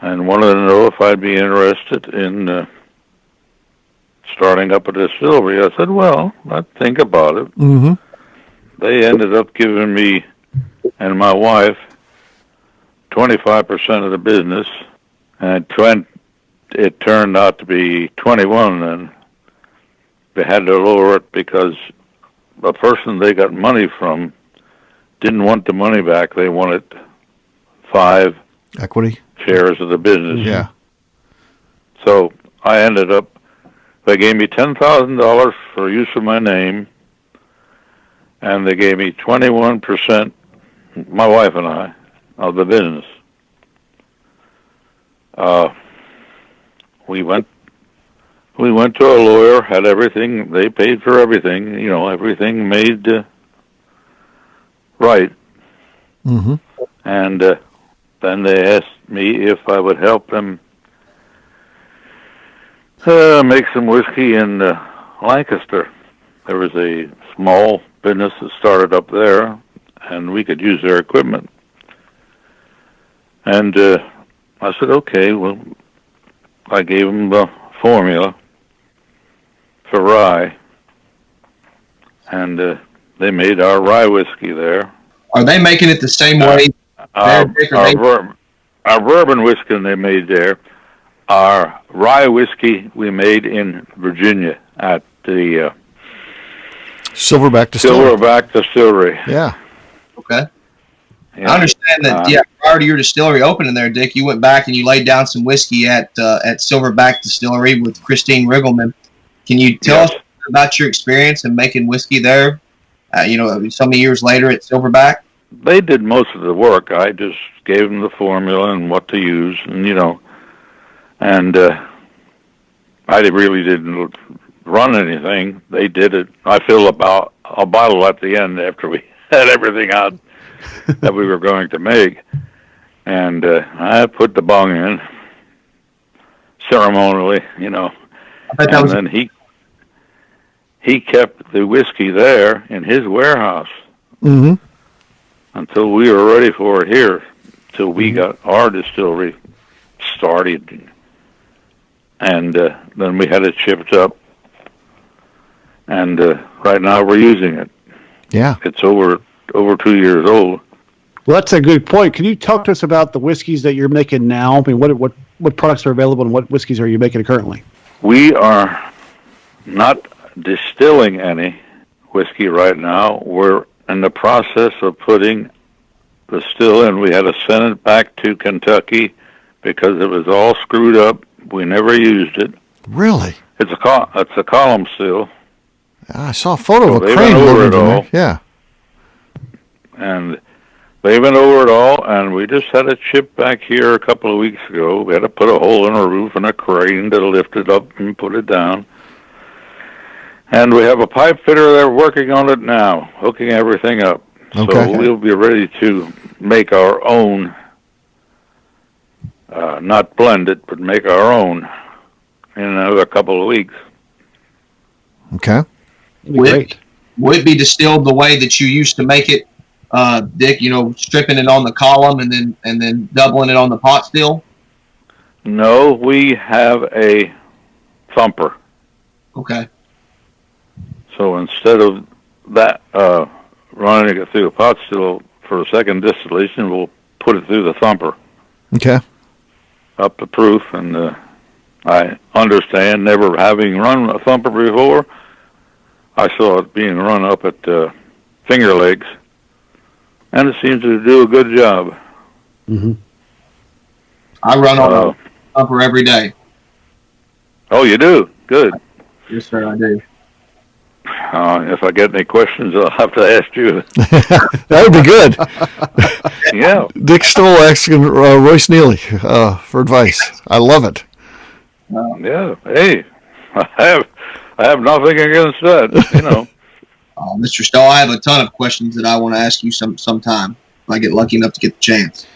Speaker 4: and wanted to know if I'd be interested in starting up a distillery. I said, well, I'd think about it.
Speaker 1: mm-hmm.
Speaker 4: They ended up giving me and my wife 25% of the business, and it turned out to be 21, and they had to lower it because the person they got money from didn't want the money back. They wanted 5
Speaker 1: Equity
Speaker 4: shares of the business.
Speaker 1: Yeah.
Speaker 4: So I ended up, they gave me $10,000 for use of my name, and they gave me 21%, my wife and I, of the business. We went to a lawyer, had everything, they paid for everything, everything made right.
Speaker 1: Mm-hmm.
Speaker 4: And then they asked me if I would help them make some whiskey in Lancaster. There was a small business that started up there, and we could use their equipment. And I said, okay, well, I gave them the formula for rye, and they made our rye whiskey there.
Speaker 2: Are they making it the same way?
Speaker 4: Our bourbon whiskey they made there. Our rye whiskey we made in Virginia at the
Speaker 1: Silverback Distillery.
Speaker 4: Silverback Distillery.
Speaker 1: Yeah.
Speaker 2: Okay. I understand that. Prior to your distillery opening there, Dick, you went back and you laid down some whiskey at Silverback Distillery with Christine Riggleman. Can you tell us about your experience in making whiskey there? So many years later at Silverback.
Speaker 4: They did most of the work. I just gave them the formula and what to use, and I really didn't run anything. They did it. I filled about a bottle at the end after we had everything out that we were going to make, and I put the bung in ceremonially, then he kept the whiskey there in his warehouse until we were ready for it here, till we got our distillery started, and then we had it shipped up, and right now we're using it.
Speaker 1: Yeah,
Speaker 4: it's over 2 years old.
Speaker 3: Well, that's a good point. Can you talk to us about the whiskeys that you're making now? I mean, what products are available and what whiskeys are you making currently?
Speaker 4: We are not distilling any whiskey right now. We're in the process of putting the still in. We had to send it back to Kentucky because it was all screwed up. We never used it.
Speaker 1: Really?
Speaker 4: It's a column still.
Speaker 1: I saw a photo of a
Speaker 4: they
Speaker 1: crane
Speaker 4: went over
Speaker 1: loaded
Speaker 4: it
Speaker 1: in
Speaker 4: all.
Speaker 1: there. Yeah.
Speaker 4: And they went over it all, and we just had it shipped back here a couple of weeks ago. We had to put a hole in a roof and a crane to lift it up and put it down. And we have a pipe fitter there working on it now, hooking everything up.
Speaker 1: Okay.
Speaker 4: So we'll be ready to make our own, not blend it, but make our own in another couple of weeks.
Speaker 1: Okay.
Speaker 3: Great.
Speaker 2: Would it be distilled the way that you used to make it, Dick? Stripping it on the column and then doubling it on the pot still?
Speaker 4: No, we have a thumper.
Speaker 2: Okay.
Speaker 4: So instead of that running it through the pot still for a second distillation, we'll put it through the thumper.
Speaker 1: Okay.
Speaker 4: Up the proof, and I understand, never having run a thumper before, I saw it being run up at Finger Lakes, and it seems to do a good job.
Speaker 3: Mm-hmm.
Speaker 2: I run on a thumper every day.
Speaker 4: Oh, you do? Good.
Speaker 2: Yes, sir, I do.
Speaker 4: If I get any questions, I'll have to ask you.
Speaker 1: That would be good.
Speaker 4: Yeah.
Speaker 1: Dick Stoll asking Royce Neely for advice. I love it.
Speaker 4: Yeah. Hey, I have nothing against that.
Speaker 2: Mr. Stoll, I have a ton of questions that I want to ask you sometime if I get lucky enough to get the chance.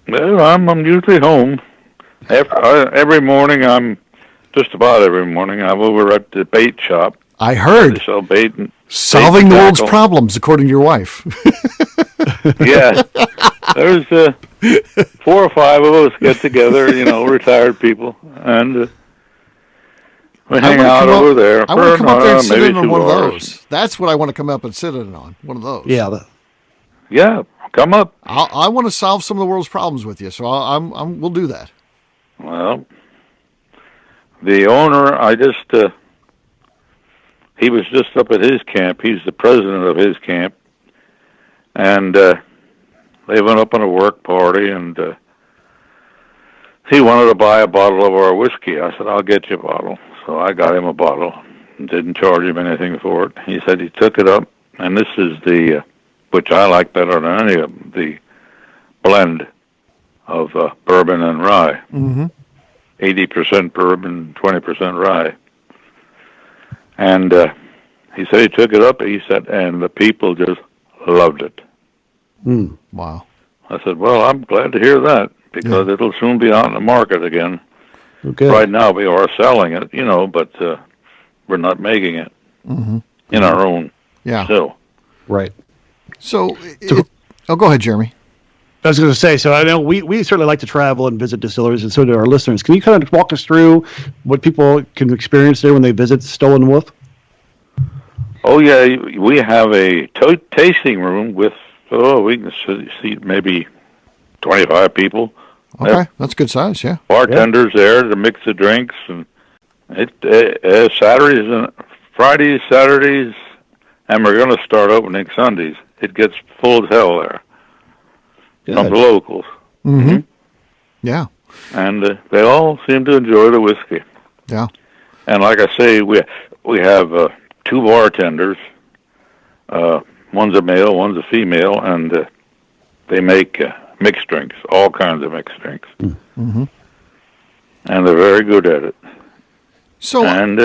Speaker 4: Well, I'm usually home. Every morning, just about every morning, I'm over at the bait shop.
Speaker 1: I heard.
Speaker 4: They sell bait and
Speaker 1: solving the world's problems, according to your wife.
Speaker 4: Yeah. There's 4 or 5 of us get together, retired people, and we hang out over there.
Speaker 1: I want to come up there and sit in on one of
Speaker 4: hours.
Speaker 1: those. That's what I want to come up and sit in on, one of those.
Speaker 3: Yeah.
Speaker 4: Yeah, come up.
Speaker 1: I want to solve some of the world's problems with you, so we'll do that.
Speaker 4: Well, the owner, he was just up at his camp. He's the president of his camp. And they went up on a work party, and he wanted to buy a bottle of our whiskey. I said, I'll get you a bottle. So I got him a bottle. Didn't charge him anything for it. He said he took it up, and this is which I like better than any of them, the blend of bourbon and rye.
Speaker 1: Mm-hmm.
Speaker 4: 80% bourbon, 20% rye. And he said he took it up, he said, and the people just loved it.
Speaker 3: Mm.
Speaker 1: Wow.
Speaker 4: I said, well, I'm glad to hear that, because it'll soon be out in the market again.
Speaker 3: Okay.
Speaker 4: Right now we are selling it, but we're not making it in our own still.
Speaker 3: Right.
Speaker 1: So go ahead, Jeremy.
Speaker 3: I was going to say, so I know we certainly like to travel and visit distilleries, and so do our listeners. Can you kind of walk us through what people can experience there when they visit Stoll and Wolf?
Speaker 4: Oh, yeah, we have a tasting room with, we can seat maybe 25 people.
Speaker 1: Okay, that's good size, yeah.
Speaker 4: Bartenders there to mix the drinks, and Saturdays and Fridays, Saturdays, and we're going to start opening Sundays. It gets full as hell there. from the
Speaker 3: Good.
Speaker 4: locals.
Speaker 1: Mm-hmm. Yeah.
Speaker 4: And they all seem to enjoy the whiskey.
Speaker 1: Yeah.
Speaker 4: And like I say, we have 2 bartenders. One's a male, one's a female, and they make mixed drinks, all kinds of mixed drinks.
Speaker 1: Mm-hmm.
Speaker 4: And they're very good at it.
Speaker 1: So,
Speaker 4: And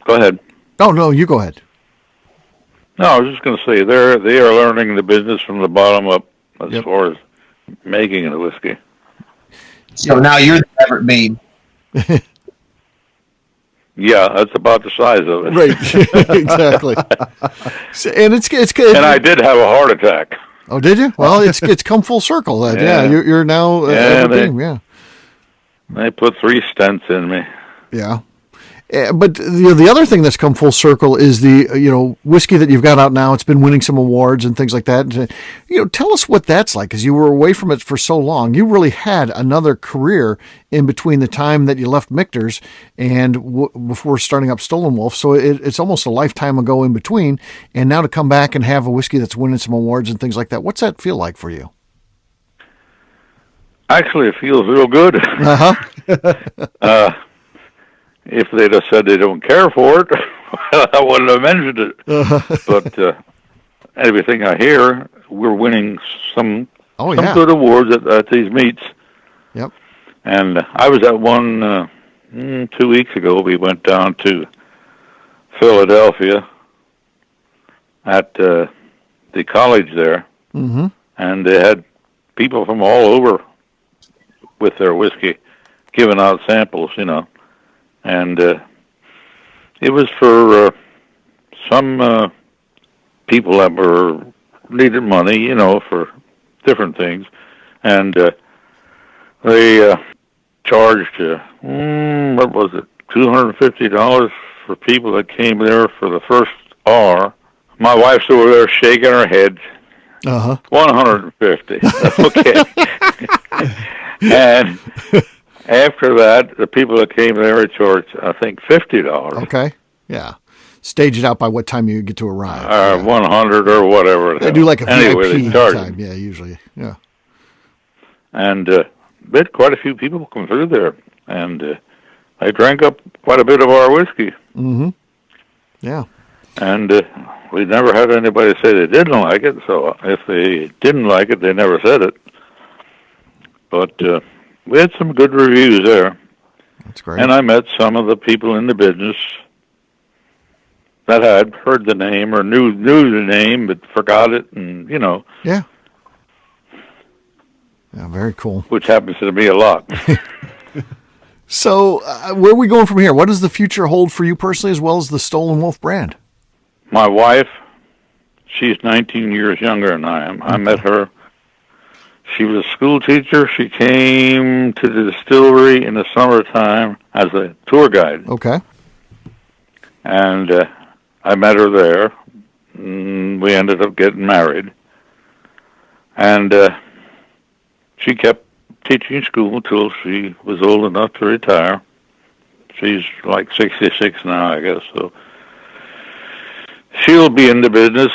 Speaker 4: go ahead.
Speaker 1: no, you go ahead.
Speaker 4: No, I was just going to say they are learning the business from the bottom up as far as making the whiskey.
Speaker 2: So now you're the Everett Bean.
Speaker 4: Yeah, that's about the size of it.
Speaker 1: Right. Exactly. And it's
Speaker 4: And I did have a heart attack.
Speaker 1: Oh, did you? Well, it's come full circle. Then. Yeah. You're now
Speaker 4: They put 3 stents in me.
Speaker 1: Yeah. But the other thing that's come full circle is the whiskey that you've got out now. It's been winning some awards and things like that. And, tell us what that's like, because you were away from it for so long. You really had another career in between the time that you left Michter's and before starting up Stoll & Wolf. So it's almost a lifetime ago in between. And now to come back and have a whiskey that's winning some awards and things like that. What's that feel like for you?
Speaker 4: Actually, it feels real good.
Speaker 1: Uh-huh.
Speaker 4: If they'd have said they don't care for it, I wouldn't have mentioned it. But everything I hear, we're winning some good awards at these meets.
Speaker 1: Yep.
Speaker 4: And I was at one 2 weeks ago. We went down to Philadelphia at the college there, and they had people from all over with their whiskey giving out samples, And it was for some people that were needed money, for different things. And they charged, what was it, $250 for people that came there for the first hour. My wife's over there shaking her head. 150. Okay. And after that, the people that came there charged, I think, $50.
Speaker 1: Okay. Yeah. Stage it out by what time you get to arrive.
Speaker 4: 100 or whatever.
Speaker 1: They do like a
Speaker 4: anyway,
Speaker 1: VIP time. Yeah, usually. Yeah.
Speaker 4: And we had quite a few people come through there, and I drank up quite a bit of our whiskey.
Speaker 1: Mm-hmm. Yeah.
Speaker 4: And we never had anybody say they didn't like it, so if they didn't like it, they never said it. But we had some good reviews there.
Speaker 1: That's great.
Speaker 4: And I met some of the people in the business that had heard the name or knew the name but forgot it, and
Speaker 1: Yeah. Yeah, very cool.
Speaker 4: Which happens to me a lot.
Speaker 1: So, where are we going from here? What does the future hold for you personally, as well as the Stoll & Wolf brand?
Speaker 4: My wife, she's 19 years younger than I am. I met her. She was a school teacher. She came to the distillery in the summertime as a tour guide.
Speaker 1: Okay.
Speaker 4: And I met her there. We ended up getting married. And she kept teaching school until she was old enough to retire. She's like 66 now, I guess. So she'll be in the business.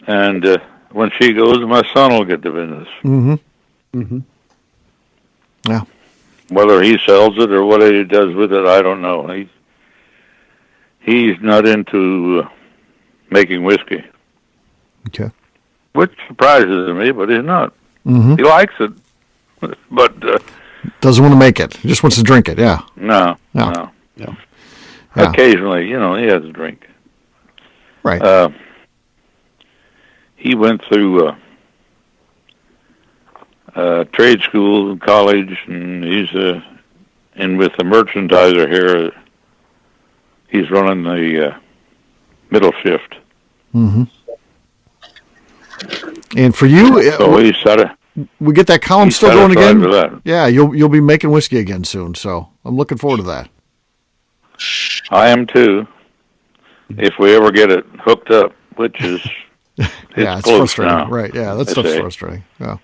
Speaker 4: And when she goes, my son will get the business.
Speaker 1: Mm-hmm. Mm-hmm. Yeah.
Speaker 4: Whether he sells it or what he does with it, I don't know. He's not into making whiskey.
Speaker 1: Okay.
Speaker 4: Which surprises me, but he's not.
Speaker 1: Mm-hmm.
Speaker 4: He likes it, but
Speaker 1: doesn't want to make it. He just wants to drink it. Yeah.
Speaker 4: No.
Speaker 1: Yeah.
Speaker 4: Occasionally, he has a drink.
Speaker 1: Right.
Speaker 4: He went through trade school, college, and he's in with the merchandiser here. He's running the middle shift.
Speaker 1: Mm-hmm. And for you,
Speaker 4: so
Speaker 1: we get that column still going again.
Speaker 4: With that.
Speaker 1: Yeah, you'll be making whiskey again soon. So I'm looking forward to that.
Speaker 4: I am too. If we ever get it hooked up, which is
Speaker 1: it's
Speaker 4: close
Speaker 1: frustrating,
Speaker 4: now,
Speaker 1: right? Yeah, that's frustrating. Yeah.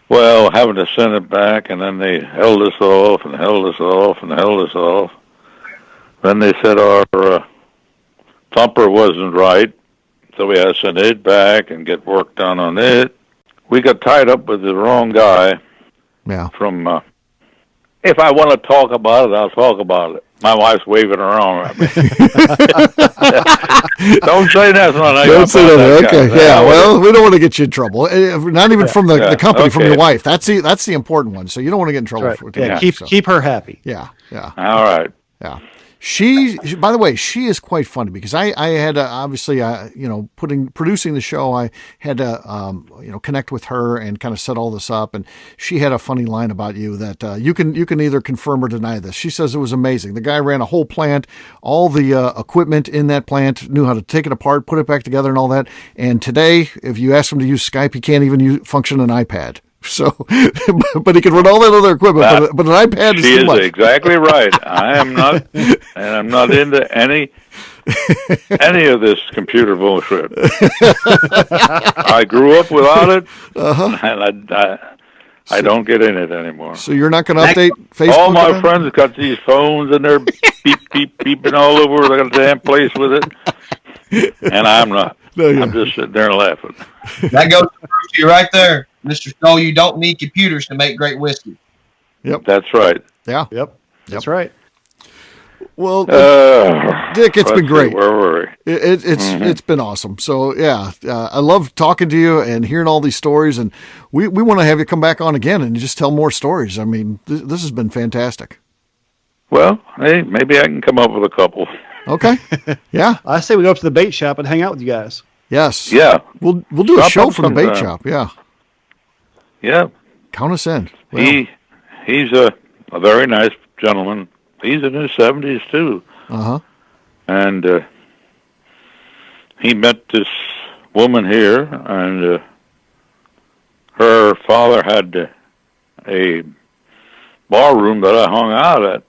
Speaker 4: Well, having to send it back, and then they held us off, and held us off, and held us off. Then they said our thumper wasn't right, So we had to send it back and get work done on it. We got tied up with the wrong guy.
Speaker 1: Yeah.
Speaker 4: From, if I want to talk about it, I'll talk about it. My wife's waving her arm at me. Don't say nothing.
Speaker 1: Don't say that. Okay. Yeah. Well, we don't want to get you in trouble. Not even from the company, from your wife. That's the important one. So you don't want to get in trouble.
Speaker 3: Right.
Speaker 1: With
Speaker 3: Keep her happy.
Speaker 1: Yeah. Yeah.
Speaker 4: All right.
Speaker 1: Yeah. She, by the way, she is quite funny because I had to, obviously, producing the show, I had to, connect with her and kind of set all this up. And she had a funny line about you that you can either confirm or deny this. She says it was amazing. The guy ran a whole plant, all the equipment in that plant, knew how to take it apart, put it back together and all that. And today, if you ask him to use Skype, he can't even function an iPad. So, but he can run all that other equipment, but an iPad is too much.
Speaker 4: She is exactly right. I am not, and I'm not into any of this computer bullshit. I grew up without it, and I don't get in it anymore.
Speaker 1: So you're not going to update Facebook?
Speaker 4: All my friends got these phones, and they're beep, beep, beeping all over. They got a damn place with it, and I'm not. No, I'm just sitting there laughing.
Speaker 2: That goes to prove to you right there, Mr. Stoll. You don't need computers to make great whiskey.
Speaker 1: Yep,
Speaker 4: that's right.
Speaker 1: Yeah,
Speaker 3: yep, that's right.
Speaker 1: Well, Dick, it's been great.
Speaker 4: Where were we?
Speaker 1: It's been awesome. So yeah, I love talking to you and hearing all these stories, and we want to have you come back on again and just tell more stories. I mean, this has been fantastic.
Speaker 4: Well, hey, maybe I can come up with a couple.
Speaker 1: Okay. Yeah.
Speaker 3: I say we go up to the bait shop and hang out with you guys.
Speaker 1: Yes.
Speaker 4: Yeah.
Speaker 1: We'll do a show from the bait shop. Yeah.
Speaker 4: Yeah.
Speaker 1: Count us in. Well,
Speaker 4: he's a very nice gentleman. He's in his 70s too. And he met this woman here, and her father had a bar room that I hung out at,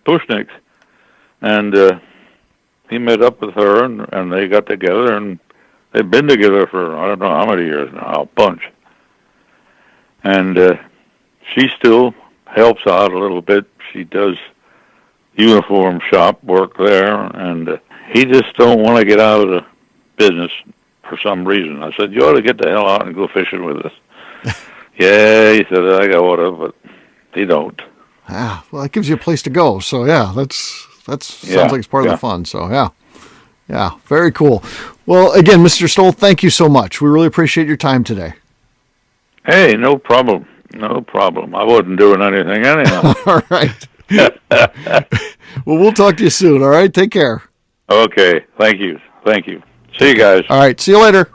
Speaker 4: Pushnik's. And he met up with her, and they got together, and they've been together for, I don't know how many years now, a bunch. And she still helps out a little bit. She does uniform shop work there, and he just don't want to get out of the business for some reason. I said, you ought to get the hell out and go fishing with us. Yeah, he said, I got water, but he don't.
Speaker 1: Well, it gives you a place to go. So, yeah, that sounds like it's part of the fun. So, yeah, very cool. Well, again, Mr. Stoll, thank you so much. We really appreciate your time today.
Speaker 4: Hey, no problem. No problem. I wasn't doing anything anyhow.
Speaker 1: All right. Well, we'll talk to you soon. All right. Take care.
Speaker 4: Okay. Thank you. See you guys.
Speaker 1: All right. See you later.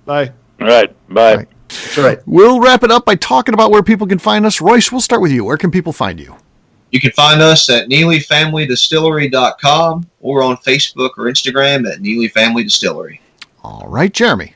Speaker 3: Bye.
Speaker 4: All right. Bye.
Speaker 1: All right. That's right. We'll wrap it up by talking about where people can find us. Royce, we'll start with you. Where can people find you?
Speaker 2: You can find us at NeelyFamilyDistillery.com or on Facebook or Instagram at Neely Family Distillery.
Speaker 1: All right, Jeremy.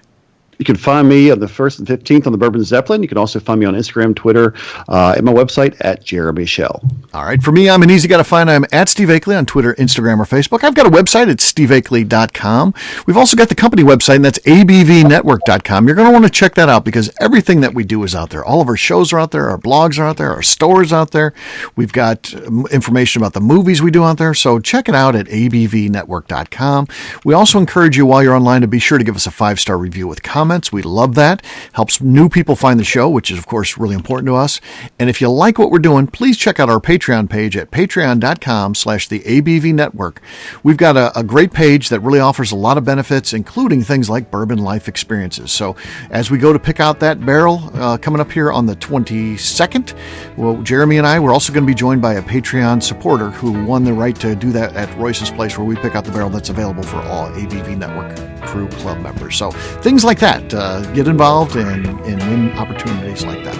Speaker 3: You can find me on the 1st and 15th on the Bourbon Zeppelin. You can also find me on Instagram, Twitter, and my website at Jeremy Shell.
Speaker 1: All right. For me, I'm an easy guy to find. I'm at Steve Akeley on Twitter, Instagram, or Facebook. I've got a website at steveakeley.com. We've also got the company website, and that's abvnetwork.com. You're going to want to check that out because everything that we do is out there. All of our shows are out there. Our blogs are out there. Our stores out there. We've got information about the movies we do out there. So check it out at abvnetwork.com. We also encourage you while you're online to be sure to give us a 5-star review with comments. We love that. Helps new people find the show, which is, of course, really important to us. And if you like what we're doing, please check out our Patreon page at patreon.com/the Network. We've got a great page that really offers a lot of benefits, including things like bourbon life experiences. So as we go to pick out that barrel coming up here on the 22nd, well, Jeremy and I, we're also going to be joined by a Patreon supporter who won the right to do that at Royce's place, where we pick out the barrel that's available for all ABV Network Crew Club members. So things like that. Get involved and win opportunities like that.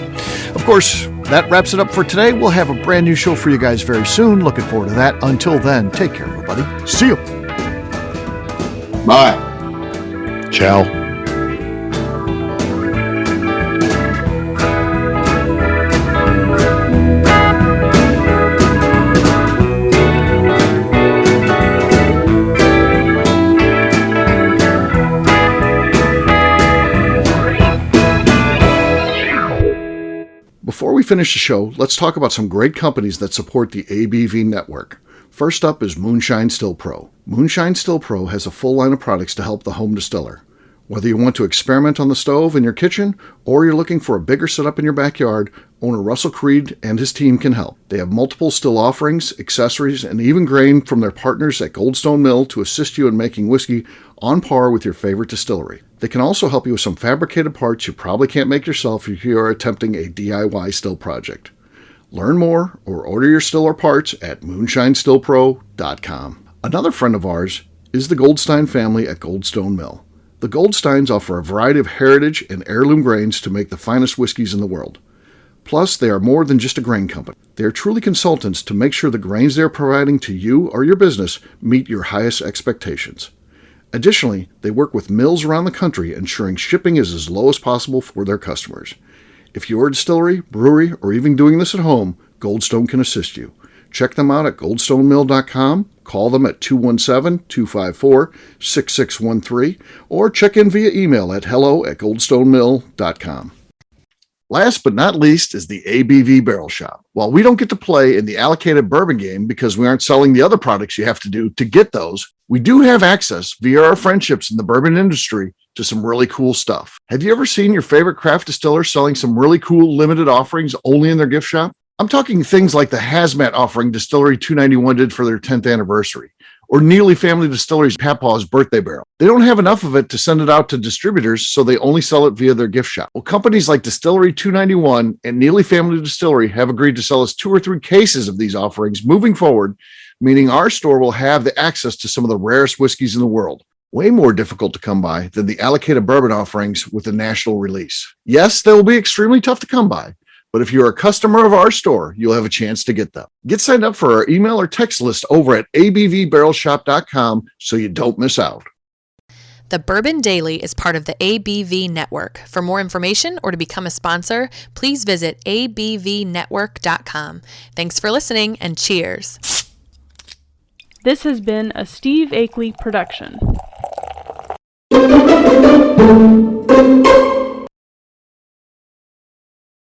Speaker 1: Of course, that wraps it up for today. We'll have a brand new show for you guys very soon. Looking forward to that. Until then, take care, everybody. See you.
Speaker 2: Bye.
Speaker 3: Ciao.
Speaker 1: Before we finish the show, let's talk about some great companies that support the ABV network. First up is Moonshine Still Pro. Moonshine Still Pro has a full line of products to help the home distiller. Whether you want to experiment on the stove in your kitchen or you're looking for a bigger setup in your backyard, owner Russell Creed and his team can help. They have multiple still offerings, accessories, and even grain from their partners at Goldstone Mill to assist you in making whiskey on par with your favorite distillery. They can also help you with some fabricated parts you probably can't make yourself if you are attempting a DIY still project. Learn more or order your still or parts at moonshinestillpro.com. Another friend of ours is the Goldstein family at Goldstone Mill. The Goldsteins offer a variety of heritage and heirloom grains to make the finest whiskeys in the world. Plus, they are more than just a grain company. They are truly consultants to make sure the grains they are providing to you or your business meet your highest expectations. Additionally, they work with mills around the country, ensuring shipping is as low as possible for their customers. If you're a distillery, brewery, or even doing this at home, Goldstone can assist you. Check them out at goldstonemill.com, call them at 217-254-6613, or check in via email at hello@goldstonemill.com. Last but not least is the ABV Barrel Shop. While we don't get to play in the allocated bourbon game because we aren't selling the other products you have to do to get those, we do have access via our friendships in the bourbon industry to some really cool stuff. Have you ever seen your favorite craft distiller selling some really cool limited offerings only in their gift shop? I'm talking things like the hazmat offering Distillery 291 did for their 10th anniversary, or Neely Family Distillery's Papaw's birthday barrel. They don't have enough of it to send it out to distributors, so they only sell it via their gift shop. Well, companies like Distillery 291 and Neely Family Distillery have agreed to sell us 2 or 3 cases of these offerings moving forward, meaning our store will have the access to some of the rarest whiskeys in the world. Way more difficult to come by than the allocated bourbon offerings with a national release. Yes, they will be extremely tough to come by, but if you're a customer of our store, you'll have a chance to get them. Get signed up for our email or text list over at abvbarrelshop.com so you don't miss out.
Speaker 6: The Bourbon Daily is part of the ABV Network. For more information or to become a sponsor, please visit abvnetwork.com. Thanks for listening and cheers.
Speaker 7: This has been a Steve Akeley production.